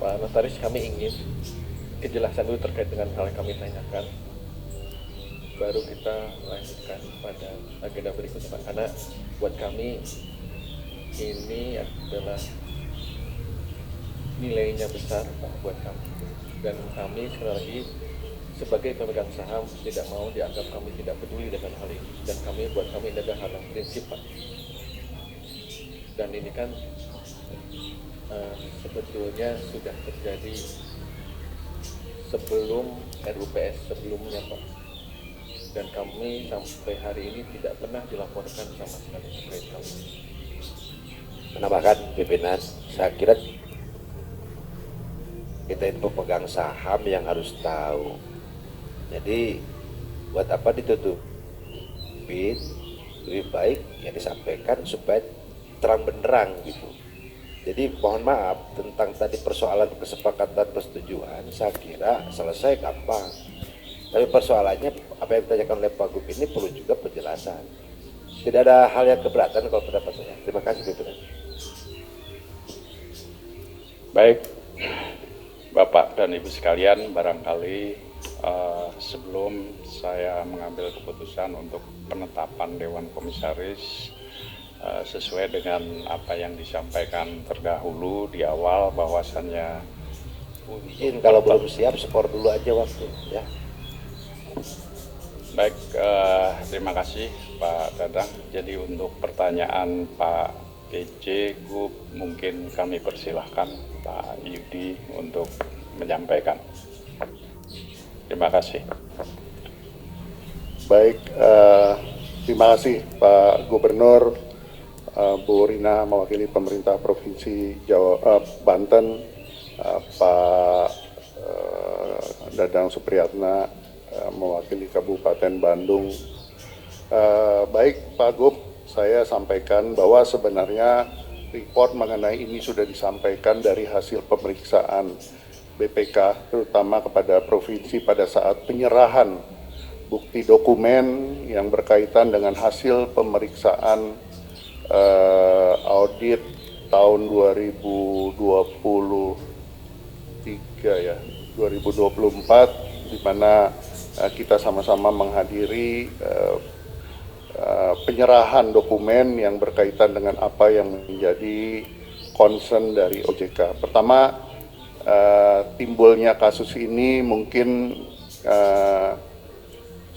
Pak Notaris, kami ingin kejelasan dulu terkait dengan hal yang kami tanyakan, baru kita lanjutkan pada agenda berikutnya Pak. Karena buat kami ini adalah nilainya besar Pak, buat kami, dan kami sekali lagi sebagai pemegang saham tidak mau dianggap kami tidak peduli dengan hal ini, dan buat kami ini adalah hal yang prinsip Pak. Dan ini kan sebetulnya sudah terjadi sebelum RUPS sebelumnya Pak, dan kami sampai hari ini tidak pernah dilaporkan sama sekali terkait hal ini. Menambahkan pimpinan, saya kira kita itu pemegang saham yang harus tahu. Jadi buat apa ditutupin, lebih baik yang disampaikan supaya terang benderang gitu. Jadi mohon maaf tentang tadi persoalan kesepakatan persetujuan, saya kira selesai gampang. Tapi persoalannya apa yang ditanyakan oleh Pak Gub ini perlu juga penjelasan. Tidak ada hal yang keberatan kalau pendapat saya. Terima kasih pimpinan. Baik, Bapak dan Ibu sekalian, barangkali sebelum saya mengambil keputusan untuk penetapan Dewan Komisaris sesuai dengan apa yang disampaikan terdahulu di awal, bahwasannya Izin kalau belum siap skor dulu aja waktu ya. Baik, terima kasih Pak Dadang. Jadi untuk pertanyaan Pak PJ Gub mungkin kami persilahkan Pak Yudi untuk menyampaikan. Terima kasih. Baik, terima kasih Pak Gubernur. Bu Rina mewakili pemerintah Provinsi Banten, Pak Dadang Supriyatna mewakili Kabupaten Bandung. Baik Pak Gub, saya sampaikan bahwa sebenarnya report mengenai ini sudah disampaikan dari hasil pemeriksaan BPK, terutama kepada provinsi pada saat penyerahan bukti dokumen yang berkaitan dengan hasil pemeriksaan audit tahun 2023 ya, 2024, di mana kita sama-sama menghadiri penyerahan dokumen yang berkaitan dengan apa yang menjadi concern dari OJK. Pertama, timbulnya kasus ini mungkin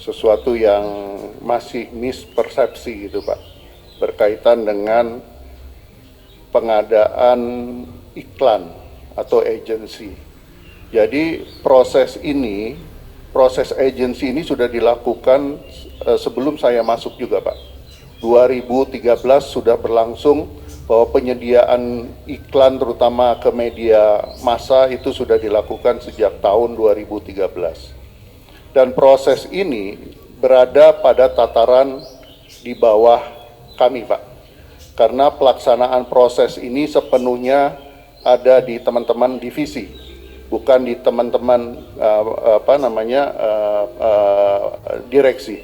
sesuatu yang masih mispersepsi gitu Pak, berkaitan dengan pengadaan iklan atau agensi. Jadi proses agensi ini sudah dilakukan sebelum saya masuk juga Pak. 2013 sudah berlangsung bahwa penyediaan iklan terutama ke media massa itu sudah dilakukan sejak tahun 2013. Dan proses ini berada pada tataran di bawah kami Pak, karena pelaksanaan proses ini sepenuhnya ada di teman-teman divisi, bukan di teman-teman direksi.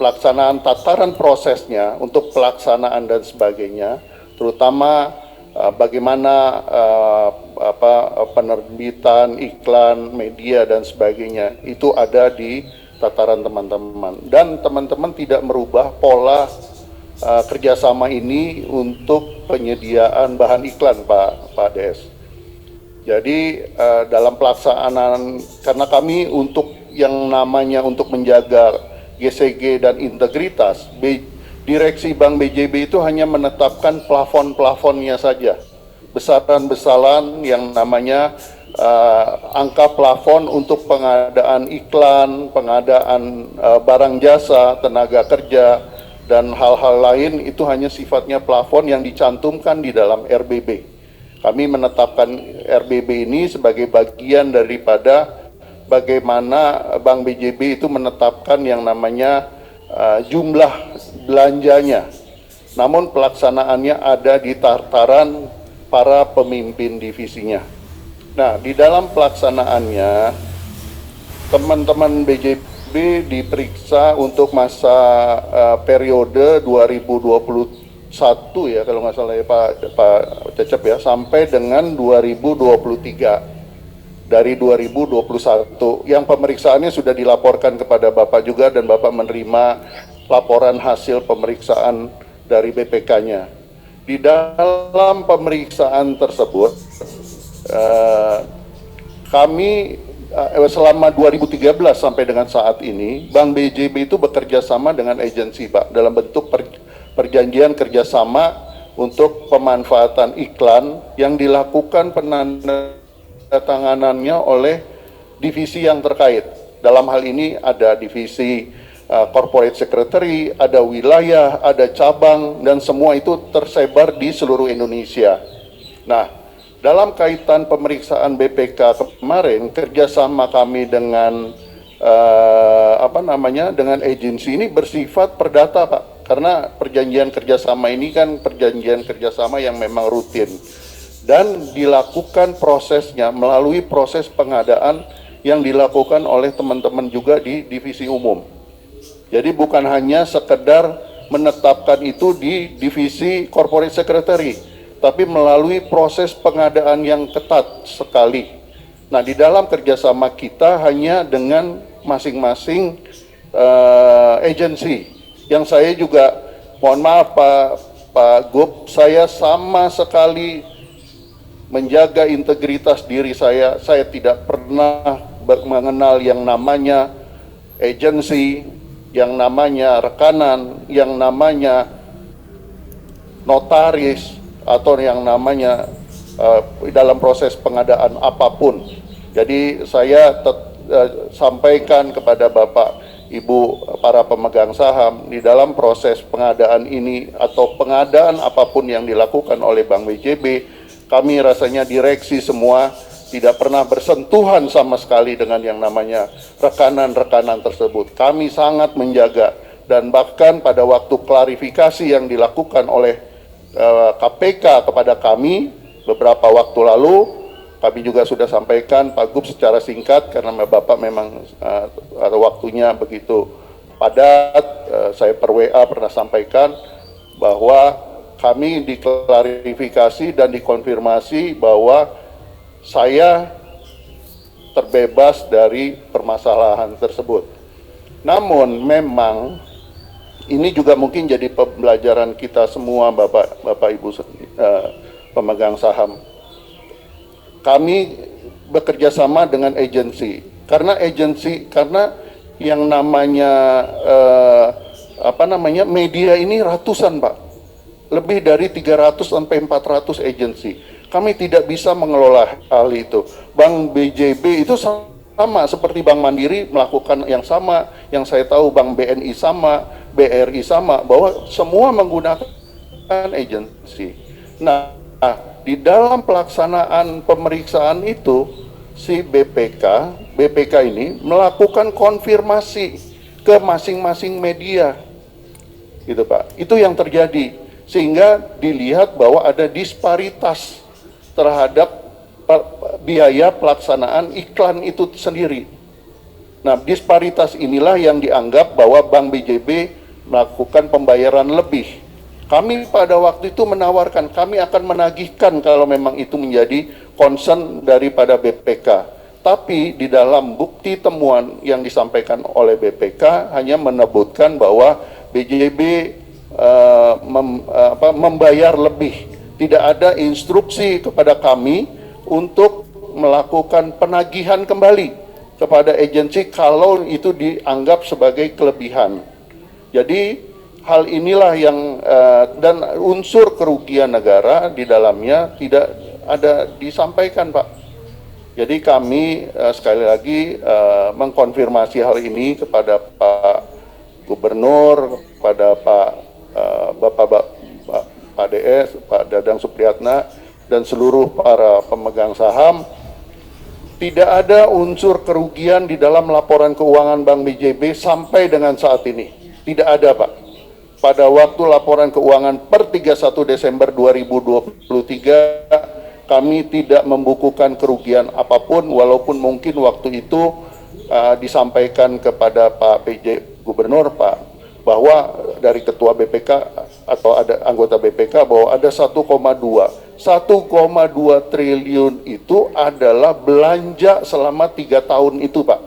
Pelaksanaan tataran prosesnya untuk pelaksanaan dan sebagainya, terutama bagaimana penerbitan iklan, media dan sebagainya, itu ada di tataran teman-teman, dan teman-teman tidak merubah pola kerjasama ini untuk penyediaan bahan iklan Pak Des. Jadi dalam pelaksanaan, karena kami untuk yang namanya untuk menjaga GCG dan integritas, Direksi Bank BJB itu hanya menetapkan plafon-plafonnya saja, besaran-besaran yang namanya angka plafon untuk pengadaan iklan, pengadaan barang jasa, tenaga kerja, dan hal-hal lain itu hanya sifatnya plafon yang dicantumkan di dalam RBB. Kami menetapkan RBB ini sebagai bagian daripada bagaimana Bank BJB itu menetapkan yang namanya jumlah belanjanya. Namun pelaksanaannya ada di tataran para pemimpin divisinya. Nah, di dalam pelaksanaannya teman-teman BJB diperiksa untuk masa periode 2021 ya kalau nggak salah ya Pak Cecep ya, sampai dengan 2023 dari 2021 yang pemeriksaannya sudah dilaporkan kepada Bapak juga dan Bapak menerima laporan hasil pemeriksaan dari BPK-nya. Di dalam pemeriksaan tersebut kami selama 2013 sampai dengan saat ini, Bank BJB itu bekerja sama dengan agensi, Pak, dalam bentuk perjanjian kerjasama untuk pemanfaatan iklan yang dilakukan penandatanganannya oleh divisi yang terkait. Dalam hal ini ada divisi corporate secretary, ada wilayah, ada cabang, dan semua itu tersebar di seluruh Indonesia. Nah, dalam kaitan pemeriksaan BPK kemarin, kerjasama kami dengan dengan agensi ini bersifat perdata, Pak. Karena perjanjian kerjasama ini kan perjanjian kerjasama yang memang rutin dan dilakukan prosesnya melalui proses pengadaan yang dilakukan oleh teman-teman juga di divisi umum. Jadi bukan hanya sekedar menetapkan itu di divisi corporate secretary, tapi melalui proses pengadaan yang ketat sekali. Nah, di dalam kerjasama kita hanya dengan masing-masing agensi. Yang saya juga, mohon maaf Pak Gub, saya sama sekali menjaga integritas diri saya tidak pernah mengenal yang namanya agensi, yang namanya rekanan, yang namanya notaris, atau yang namanya dalam proses pengadaan apapun. Jadi saya sampaikan kepada Bapak, Ibu, para pemegang saham, di dalam proses pengadaan ini atau pengadaan apapun yang dilakukan oleh Bank BJB, kami rasanya direksi semua tidak pernah bersentuhan sama sekali dengan yang namanya rekanan-rekanan tersebut. Kami sangat menjaga, dan bahkan pada waktu klarifikasi yang dilakukan oleh KPK kepada kami beberapa waktu lalu, kami juga sudah sampaikan Pak Gub secara singkat karena Bapak memang waktunya begitu padat. Saya per WA pernah sampaikan bahwa kami diklarifikasi dan dikonfirmasi bahwa saya terbebas dari permasalahan tersebut. Namun memang ini juga mungkin jadi pembelajaran kita semua, Bapak Ibu pemegang saham. Kami bekerja sama dengan agensi, karena yang namanya media ini ratusan, Pak, lebih dari 300 sampai 400 agensi. Kami tidak bisa mengelola hal itu. Bank BJB itu sama seperti Bank Mandiri melakukan yang sama, yang saya tahu Bank BNI sama, BRI sama, bahwa semua menggunakan agensi. Nah, di dalam pelaksanaan pemeriksaan itu, si BPK ini melakukan konfirmasi ke masing-masing media, gitu Pak. Itu yang terjadi, sehingga dilihat bahwa ada disparitas terhadap biaya pelaksanaan iklan itu sendiri. Nah, disparitas inilah yang dianggap bahwa Bank BJB melakukan pembayaran lebih. Kami pada waktu itu menawarkan, kami akan menagihkan kalau memang itu menjadi concern daripada BPK. Tapi di dalam bukti temuan yang disampaikan oleh BPK hanya menyebutkan bahwa BJB membayar lebih. Tidak ada instruksi kepada kami untuk melakukan penagihan kembali kepada agensi kalau itu dianggap sebagai kelebihan. Jadi hal inilah yang dan unsur kerugian negara di dalamnya tidak ada disampaikan, Pak. Jadi kami sekali lagi mengkonfirmasi hal ini kepada Pak Gubernur, kepada Pak DS, Pak Dadang Supriyatna, dan seluruh para pemegang saham, tidak ada unsur kerugian di dalam laporan keuangan Bank BJB sampai dengan saat ini. Tidak ada, Pak. Pada waktu laporan keuangan per 31 Desember 2023, kami tidak membukukan kerugian apapun, walaupun mungkin waktu itu disampaikan kepada Pak PJ Gubernur, Pak, bahwa dari ketua BPK atau ada anggota BPK bahwa ada 1,2 triliun itu adalah belanja selama 3 tahun itu, Pak.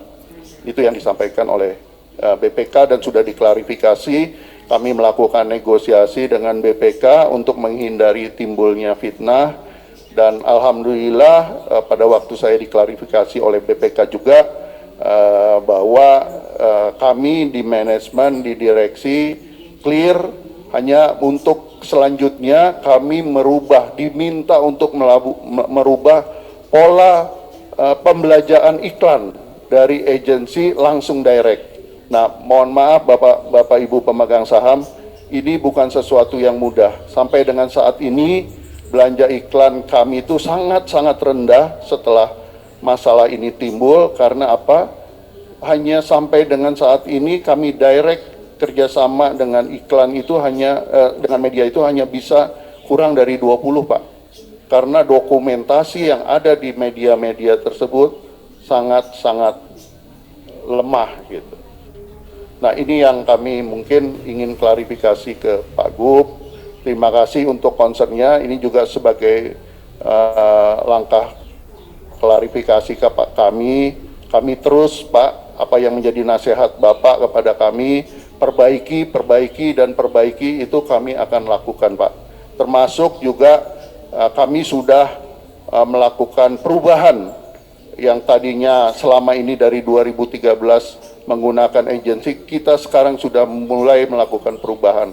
Itu yang disampaikan oleh BPK dan sudah diklarifikasi. Kami melakukan negosiasi dengan BPK untuk menghindari timbulnya fitnah, dan alhamdulillah pada waktu saya diklarifikasi oleh BPK juga bahwa kami di manajemen, di direksi clear, hanya untuk selanjutnya kami diminta untuk merubah pola pembelanjaan iklan dari agensi langsung direct. Nah, mohon maaf Bapak Ibu pemegang saham, ini bukan sesuatu yang mudah. Sampai dengan saat ini belanja iklan kami itu sangat-sangat rendah setelah masalah ini timbul. Karena apa? Hanya sampai dengan saat ini kami direct kerjasama dengan iklan itu dengan media itu hanya bisa kurang dari 20, Pak. Karena dokumentasi yang ada di media-media tersebut sangat-sangat lemah gitu. Nah, ini yang kami mungkin ingin klarifikasi ke Pak Gub. Terima kasih untuk concernnya. Ini juga sebagai langkah klarifikasi ke Pak kami terus, Pak, apa yang menjadi nasihat Bapak kepada kami, perbaiki itu kami akan lakukan, Pak. Termasuk juga kami sudah melakukan perubahan yang tadinya selama ini dari 2013 menggunakan agensi, kita sekarang sudah mulai melakukan perubahan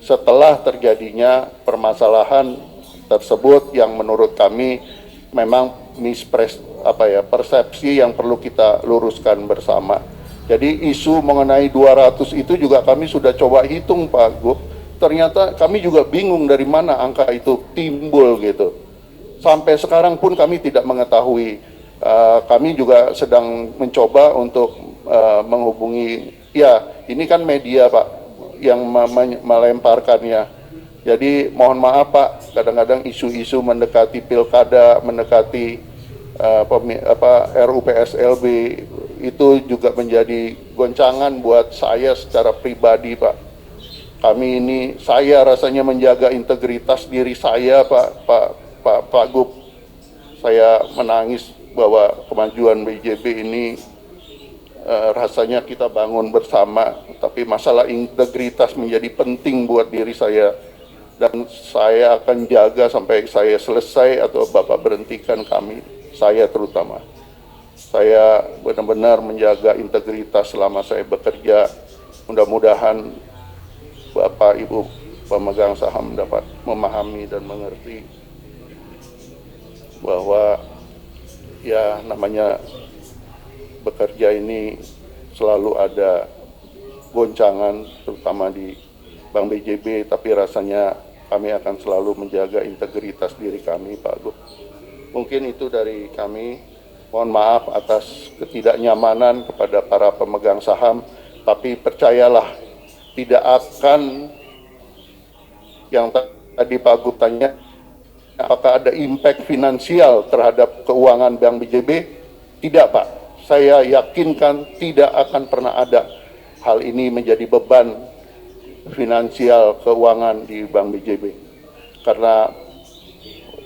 setelah terjadinya permasalahan tersebut yang menurut kami memang persepsi yang perlu kita luruskan bersama. Jadi isu mengenai 200 itu juga kami sudah coba hitung, Pak Gub. Ternyata kami juga bingung dari mana angka itu timbul gitu. Sampai sekarang pun kami tidak mengetahui. Kami juga sedang mencoba untuk menghubungi, ya ini kan media, Pak, yang melemparkannya. Jadi mohon maaf, Pak, kadang-kadang isu-isu mendekati pilkada, mendekati RUPSLB itu juga menjadi goncangan buat saya secara pribadi, Pak. Saya rasanya menjaga integritas diri saya, Pak Gub. Saya menangis bahwa kemajuan BJB ini rasanya kita bangun bersama, tapi masalah integritas menjadi penting buat diri saya. Dan saya akan jaga sampai saya selesai atau Bapak berhentikan saya terutama. Saya benar-benar menjaga integritas selama saya bekerja. Mudah-mudahan Bapak Ibu pemegang saham dapat memahami dan mengerti bahwa ya namanya bekerja ini selalu ada goncangan, terutama di Bank BJB, tapi rasanya kami akan selalu menjaga integritas diri kami, Pak Gub. Mungkin itu dari kami. Mohon maaf atas ketidaknyamanan kepada para pemegang saham, tapi percayalah, tidak akan yang tadi Pak Gub tanya, apakah ada impact finansial terhadap keuangan Bank BJB? Tidak, Pak. Saya yakinkan tidak akan pernah ada hal ini menjadi beban finansial keuangan di Bank BJB, karena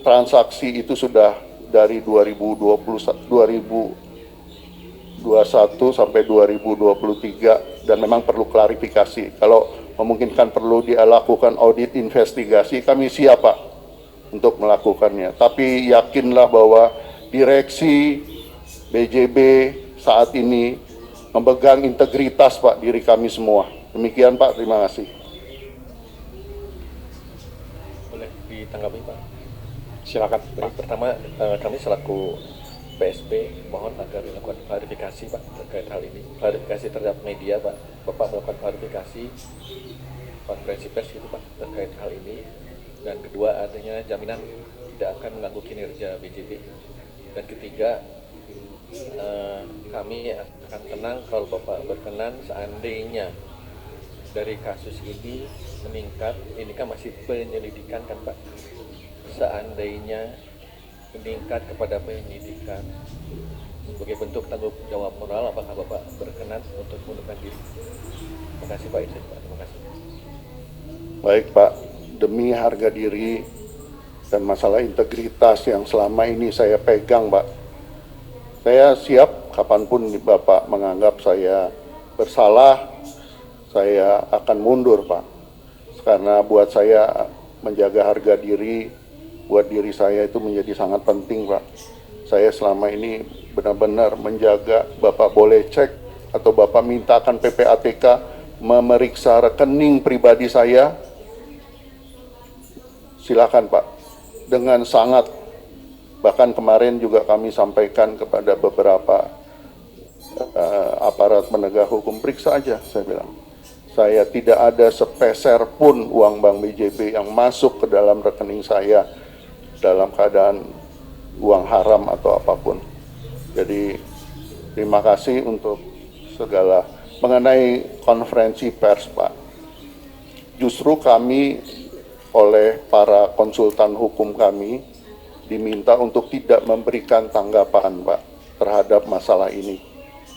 transaksi itu sudah dari 2021 sampai 2023 dan memang perlu klarifikasi. Kalau memungkinkan perlu dilakukan audit investigasi, kami siap, Pak, untuk melakukannya. Tapi yakinlah bahwa direksi BJB saat ini memegang integritas, Pak, diri kami semua. Demikian, Pak, terima kasih. Boleh ditanggapi, Pak? Silakan. Baik, pertama kami selaku PSP mohon agar dilakukan klarifikasi, Pak, terkait hal ini. Klarifikasi terhadap media, Pak. Bapak melakukan klarifikasi konferensi pers itu Pak terkait hal ini, dan kedua adanya jaminan tidak akan mengganggu kinerja BJB, dan ketiga kami akan tenang kalau Bapak berkenan seandainya dari kasus ini meningkat, ini kan masih penyelidikan kan Pak, seandainya meningkat kepada penyidikan sebagai bentuk tanggung jawab moral, apakah Bapak berkenan untuk mengundurkan diri? Terima kasih Pak. Terima kasih. Baik Pak, demi harga diri dan masalah integritas yang selama ini saya pegang Pak, saya siap kapanpun Bapak menganggap saya bersalah, saya akan mundur Pak. Karena buat saya menjaga harga diri, buat diri saya itu menjadi sangat penting Pak. Saya selama ini benar-benar menjaga, Bapak boleh cek atau Bapak mintakan PPATK memeriksa rekening pribadi saya, silakan Pak, dengan sangat. Bahkan kemarin juga kami sampaikan kepada beberapa aparat penegak hukum, periksa aja, saya bilang. Saya tidak ada sepeser pun uang Bank BJB yang masuk ke dalam rekening saya dalam keadaan uang haram atau apapun. Jadi terima kasih untuk segala. Mengenai konferensi pers Pak, justru kami oleh para konsultan hukum kami diminta untuk tidak memberikan tanggapan Pak terhadap masalah ini.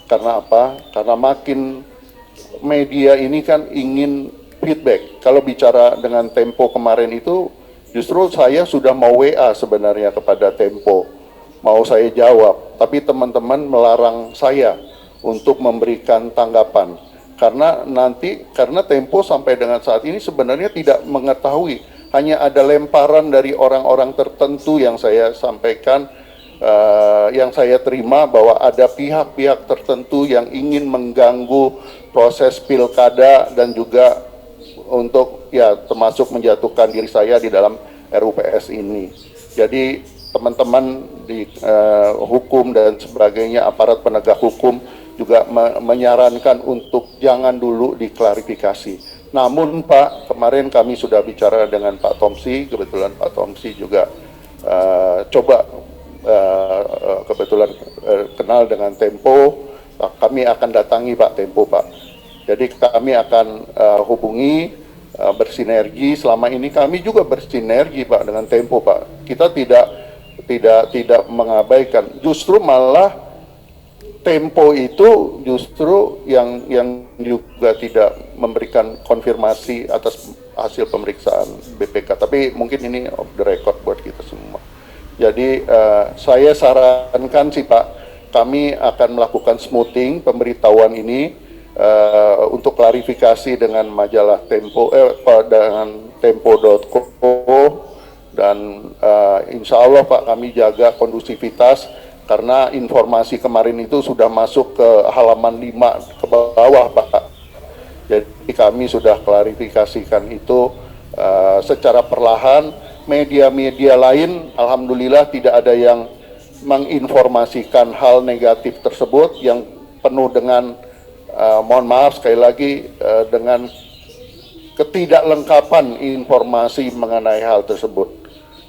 Karena apa? Karena makin media ini kan ingin feedback. Kalau bicara dengan Tempo kemarin itu, justru saya sudah mau WA sebenarnya kepada Tempo, mau saya jawab, tapi teman-teman melarang saya untuk memberikan tanggapan. Karena Tempo sampai dengan saat ini sebenarnya tidak mengetahui, hanya ada lemparan dari orang-orang tertentu yang saya sampaikan, yang saya terima bahwa ada pihak-pihak tertentu yang ingin mengganggu proses pilkada dan juga untuk ya termasuk menjatuhkan diri saya di dalam RUPS ini. Jadi teman-teman di hukum dan sebagainya, aparat penegak hukum juga menyarankan untuk jangan dulu diklarifikasi. Namun Pak, kemarin kami sudah bicara dengan Pak Tomsi, kebetulan Pak Tomsi juga kebetulan kenal dengan Tempo. Kami akan datangi Pak Tempo Pak. Jadi kami akan hubungi, bersinergi. Selama ini kami juga bersinergi Pak dengan Tempo Pak. Kita tidak mengabaikan. Justru malah Tempo itu justru yang juga tidak memberikan konfirmasi atas hasil pemeriksaan BPK. Tapi mungkin ini off the record buat kita semua. Jadi saya sarankan sih Pak, kami akan melakukan smoothing pemberitahuan ini untuk klarifikasi dengan majalah Tempo, dengan tempo.co, dan insya Allah Pak kami jaga kondusivitas. Karena informasi kemarin itu sudah masuk ke halaman 5 ke bawah Pak. Jadi kami sudah klarifikasikan itu secara perlahan. Media-media lain alhamdulillah tidak ada yang menginformasikan hal negatif tersebut, yang penuh dengan mohon maaf sekali lagi dengan ketidaklengkapan informasi mengenai hal tersebut.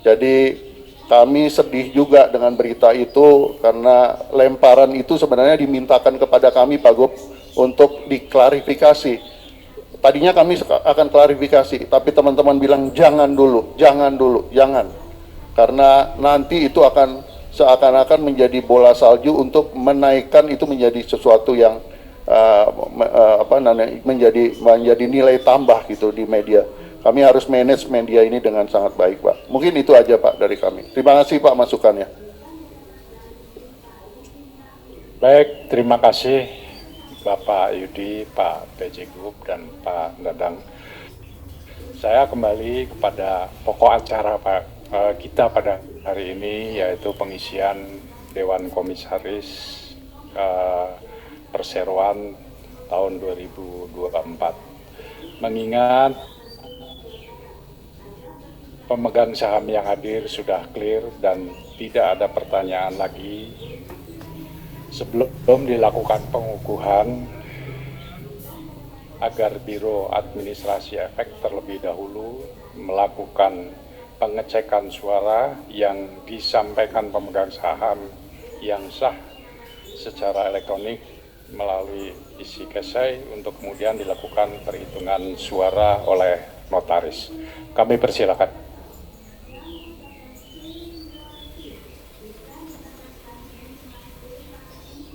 Jadi kami sedih juga dengan berita itu, karena lemparan itu sebenarnya dimintakan kepada kami Pak Gub untuk diklarifikasi. Tadinya kami akan klarifikasi, tapi teman-teman bilang jangan dulu. Karena nanti itu akan seakan-akan menjadi bola salju untuk menaikkan itu menjadi sesuatu yang menjadi nilai tambah gitu di media. Kami harus manage media ini dengan sangat baik, Pak. Mungkin itu aja, Pak, dari kami. Terima kasih, Pak, masukannya. Baik, terima kasih Bapak Yudi, Pak PJ Group, dan Pak Dadang. Saya kembali kepada pokok acara Pak kita pada hari ini, yaitu pengisian Dewan Komisaris Perseroan tahun 2024. Mengingat pemegang saham yang hadir sudah clear dan tidak ada pertanyaan lagi, sebelum dilakukan pengukuhan, agar Biro Administrasi Efek terlebih dahulu melakukan pengecekan suara yang disampaikan pemegang saham yang sah secara elektronik melalui isi kesai untuk kemudian dilakukan perhitungan suara oleh notaris. Kami persilakan.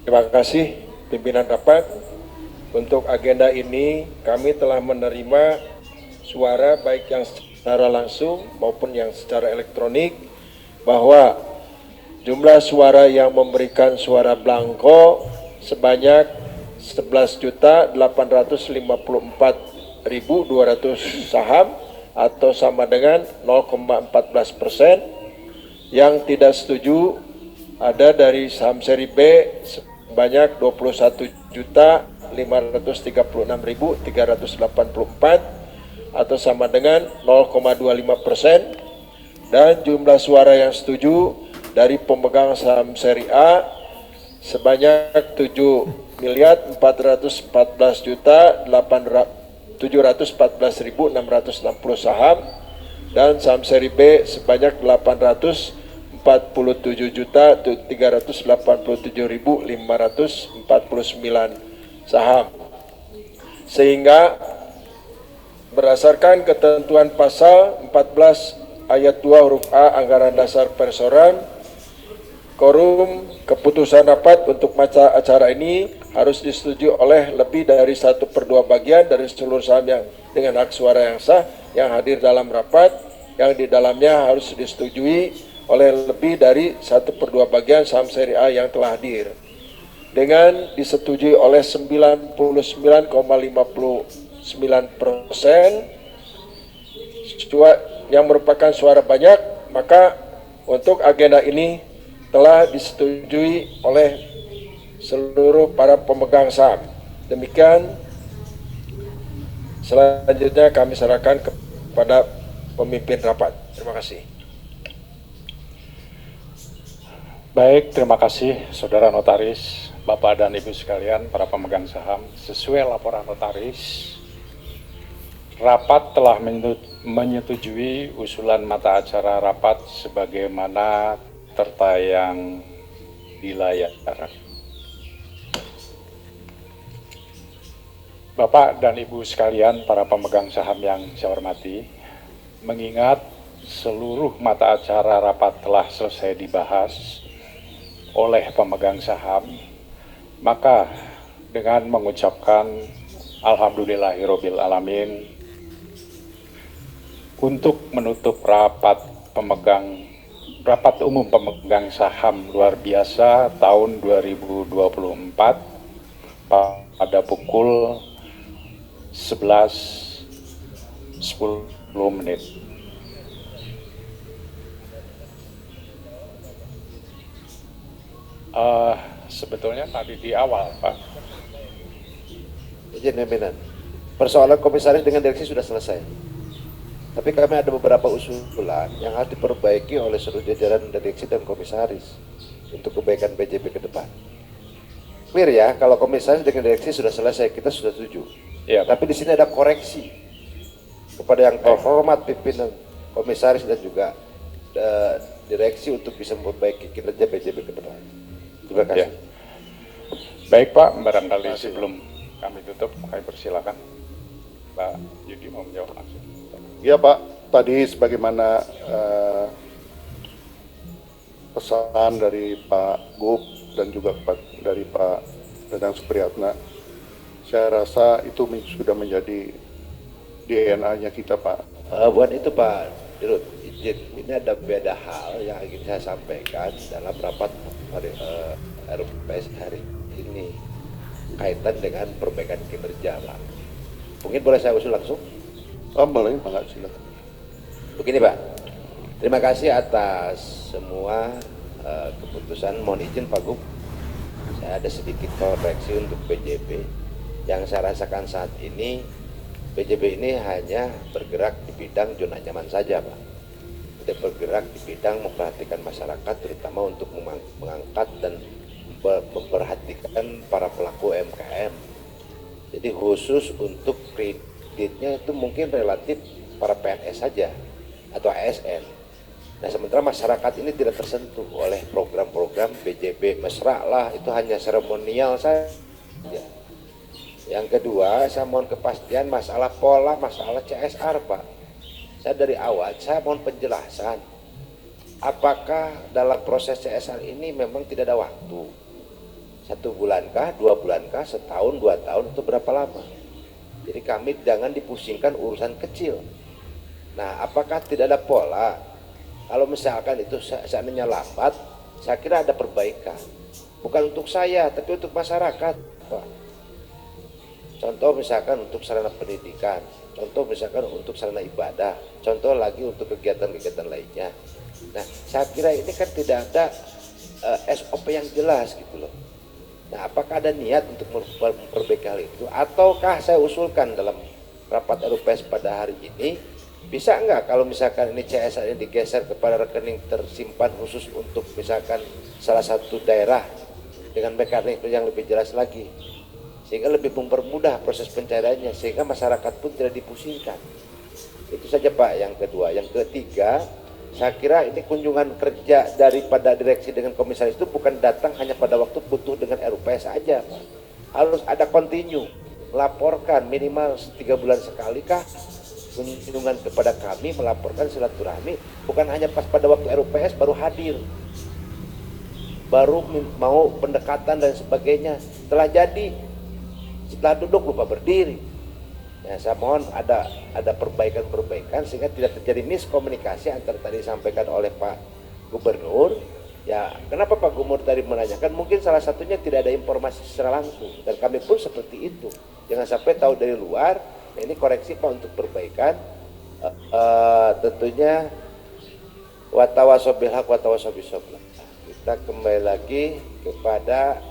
Terima kasih pimpinan rapat. Untuk agenda ini kami telah menerima suara baik yang secara langsung maupun yang secara elektronik bahwa jumlah suara yang memberikan suara blanko sebanyak 11.854.200 saham atau sama dengan 0,14%. Yang tidak setuju ada dari saham seri B sebanyak 21.536.384 atau sama dengan 0,25%, dan jumlah suara yang setuju dari pemegang saham seri A sebanyak 7.414.714.660 saham, dan saham seri B sebanyak 847.387.549 saham. Sehingga berdasarkan ketentuan pasal 14 ayat 2 huruf A Anggaran Dasar Perseroan, quorum keputusan rapat untuk masa acara ini harus disetujui oleh lebih dari 1/2 bagian dari seluruh saham yang dengan hak suara yang sah yang hadir dalam rapat, yang di dalamnya harus disetujui oleh lebih dari 1/2 bagian saham seri A yang telah hadir. Dengan disetujui oleh 99,59% yang merupakan suara banyak, maka untuk agenda ini telah disetujui oleh seluruh para pemegang saham. Demikian, selanjutnya kami serahkan kepada pemimpin rapat. Terima kasih. Baik, terima kasih Saudara Notaris, Bapak dan Ibu sekalian, para pemegang saham. Sesuai laporan notaris, rapat telah menyetujui usulan mata acara rapat sebagaimana tertayang di layar. Bapak dan Ibu sekalian, para pemegang saham yang saya hormati, mengingat seluruh mata acara rapat telah selesai dibahas oleh pemegang saham, maka dengan mengucapkan Alhamdulillahirabbil alamin, untuk menutup rapat umum pemegang saham luar biasa tahun 2024 pada pukul 11.10. Sebetulnya tadi di awal, Pak. Izin pimpinan, persoalan komisaris dengan direksi sudah selesai. Tapi kami ada beberapa usulan yang harus diperbaiki oleh seluruh jajaran direksi dan komisaris untuk kebaikan BJB ke depan. Clear ya, kalau komisaris dengan direksi sudah selesai, kita sudah setuju. Ya, tapi di sini ada koreksi kepada yang terhormat pimpinan komisaris dan juga direksi untuk bisa memperbaiki kinerja BJB ke depan. Terima kasih. Ya. Baik Pak, barangkali sebelum kami tutup, kami persilakan Pak Yudi mau menjawab langsung. Ya Pak, tadi sebagaimana pesan dari Pak Gub dan juga dari Pak Dadang Supriyatna, saya rasa itu sudah menjadi DNA-nya kita Pak. Buat itu Pak Dirut, izin, ini ada beda hal yang ingin saya sampaikan dalam rapat RUPS hari ini kaitan dengan perbaikan kinerja Pak. Mungkin boleh saya usul langsung? Boleh Pak, silakan. Begini Pak, terima kasih atas semua keputusan. Mohon izin Pak Gub, saya ada sedikit koreksi untuk BJB. Yang saya rasakan saat ini, BJB ini hanya bergerak di bidang zona nyaman saja Pak. Tidak bergerak di bidang memperhatikan masyarakat, terutama untuk mengangkat dan memperhatikan para pelaku UMKM. Jadi khusus untuk kreditnya itu mungkin relatif para PNS saja atau ASN. Nah, sementara masyarakat ini tidak tersentuh oleh program-program BJB mesra lah, itu hanya seremonial saja. Yang kedua, saya mohon kepastian masalah pola, masalah CSR, Pak. Saya dari awal, saya mohon penjelasan. Apakah dalam proses CSR ini memang tidak ada waktu? 1 bulankah, 2 bulankah, setahun, 2 tahun, itu berapa lama? Jadi kami jangan dipusingkan urusan kecil. Nah, apakah tidak ada pola? Kalau misalkan itu seandainya lambat, saya kira ada perbaikan. Bukan untuk saya, tapi untuk masyarakat, Pak. Contoh misalkan untuk sarana pendidikan, contoh misalkan untuk sarana ibadah, contoh lagi untuk kegiatan-kegiatan lainnya. Nah, saya kira ini kan tidak ada SOP yang jelas gitu loh. Nah, apakah ada niat untuk memperbaiki hal itu? Ataukah saya usulkan dalam rapat RUPS pada hari ini, bisa enggak kalau misalkan ini CSR ini digeser kepada rekening tersimpan khusus untuk misalkan salah satu daerah dengan mekanisme yang lebih jelas lagi, sehingga lebih mempermudah proses pencairannya, sehingga masyarakat pun tidak dipusingkan. Itu saja, Pak, yang kedua. Yang ketiga, saya kira ini kunjungan kerja daripada direksi dengan komisaris itu bukan datang hanya pada waktu butuh dengan RUPS saja, Pak. Harus ada kontinu, melaporkan minimal 3 bulan sekali kah kunjungan kepada kami, melaporkan silaturahmi, bukan hanya pas pada waktu RUPS baru hadir, baru mau pendekatan dan sebagainya. Setelah jadi, setelah duduk lupa berdiri. Ya, saya mohon ada perbaikan-perbaikan sehingga tidak terjadi miskomunikasi antara tadi disampaikan oleh Pak Gubernur. Ya, kenapa Pak Gubernur tadi menanyakan? Mungkin salah satunya tidak ada informasi secara langsung, dan kami pun seperti itu. Jangan sampai tahu dari luar. Nah, ini koreksi, Pak, untuk perbaikan. Tentunya watawasobil haq watawasobil sabr. Kita kembali lagi kepada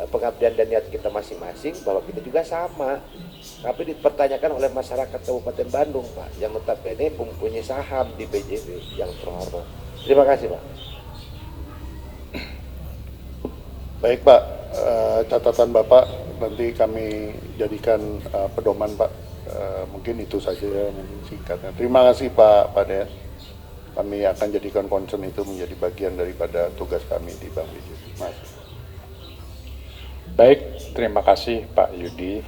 pengabdian dan niat kita masing-masing, bahwa kita juga sama. Tapi dipertanyakan oleh masyarakat Kabupaten Bandung, Pak, yang notabene mempunyai saham di BJB yang terhormat. Terima kasih, Pak. Baik, Pak, catatan Bapak nanti kami jadikan pedoman, Pak. Mungkin itu saja singkatnya. Terima kasih Pak Des. Kami akan jadikan concern itu menjadi bagian daripada tugas kami di Bank BJB. Mas. Baik, terima kasih Pak Yudi.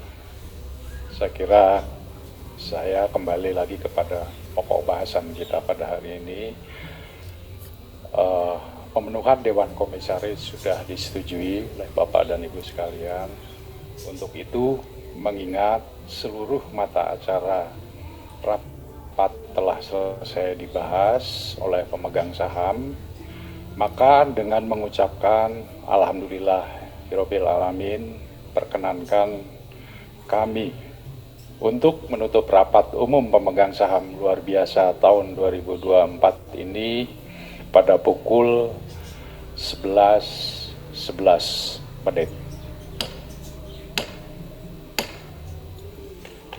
Saya kira saya kembali lagi kepada pokok bahasan kita pada hari ini. Pemenuhan Dewan Komisaris sudah disetujui oleh Bapak dan Ibu sekalian. Untuk itu, mengingat seluruh mata acara rapat telah selesai dibahas oleh pemegang saham, maka dengan mengucapkan Alhamdulillah Rabbil Alamin, perkenankan kami untuk menutup rapat umum pemegang saham luar biasa tahun 2024 ini pada pukul 11.11 menit.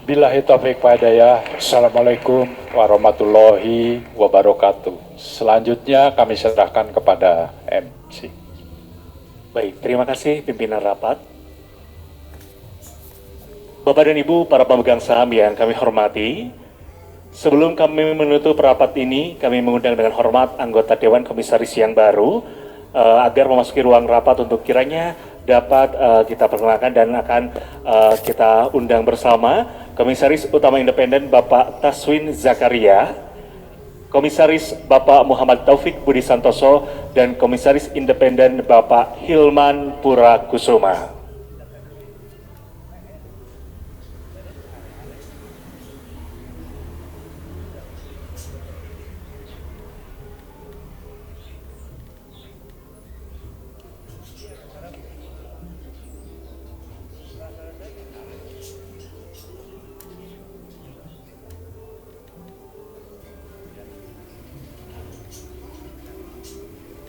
Billahi taufiq wa hidayah. Assalamualaikum warahmatullahi wabarakatuh. Selanjutnya kami serahkan kepada MC. Baik, terima kasih pimpinan rapat. Bapak dan Ibu para pemegang saham yang kami hormati, sebelum kami menutup rapat ini, kami mengundang dengan hormat anggota Dewan Komisaris yang baru agar memasuki ruang rapat untuk kiranya dapat kita perkenalkan dan akan kita undang bersama Komisaris Utama Independen Bapak Taswin Zakaria, Komisaris Bapak Muhammad Taufik Budi Santoso, dan Komisaris Independen Bapak Hilman Pura Kusuma.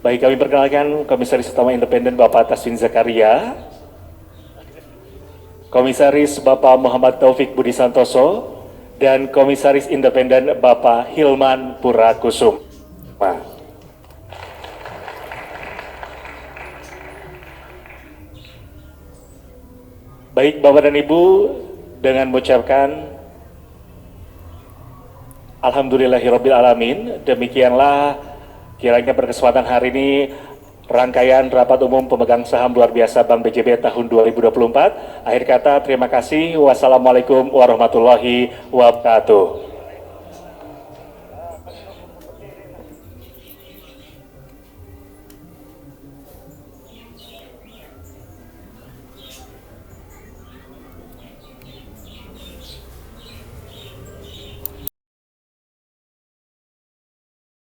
Baik, kami perkenalkan Komisaris Utama Independen Bapak Taswin Zakaria, Komisaris Bapak Muhammad Taufik Budi Santoso, dan Komisaris Independen Bapak Hilman Pura Kusuma. Baik Bapak dan Ibu, dengan mengucapkan Alhamdulillahirabbil alamin, demikianlah kiranya berkesempatan hari ini rangkaian rapat umum pemegang saham luar biasa Bank BJB tahun 2024. Akhir kata terima kasih. Wassalamualaikum warahmatullahi wabarakatuh.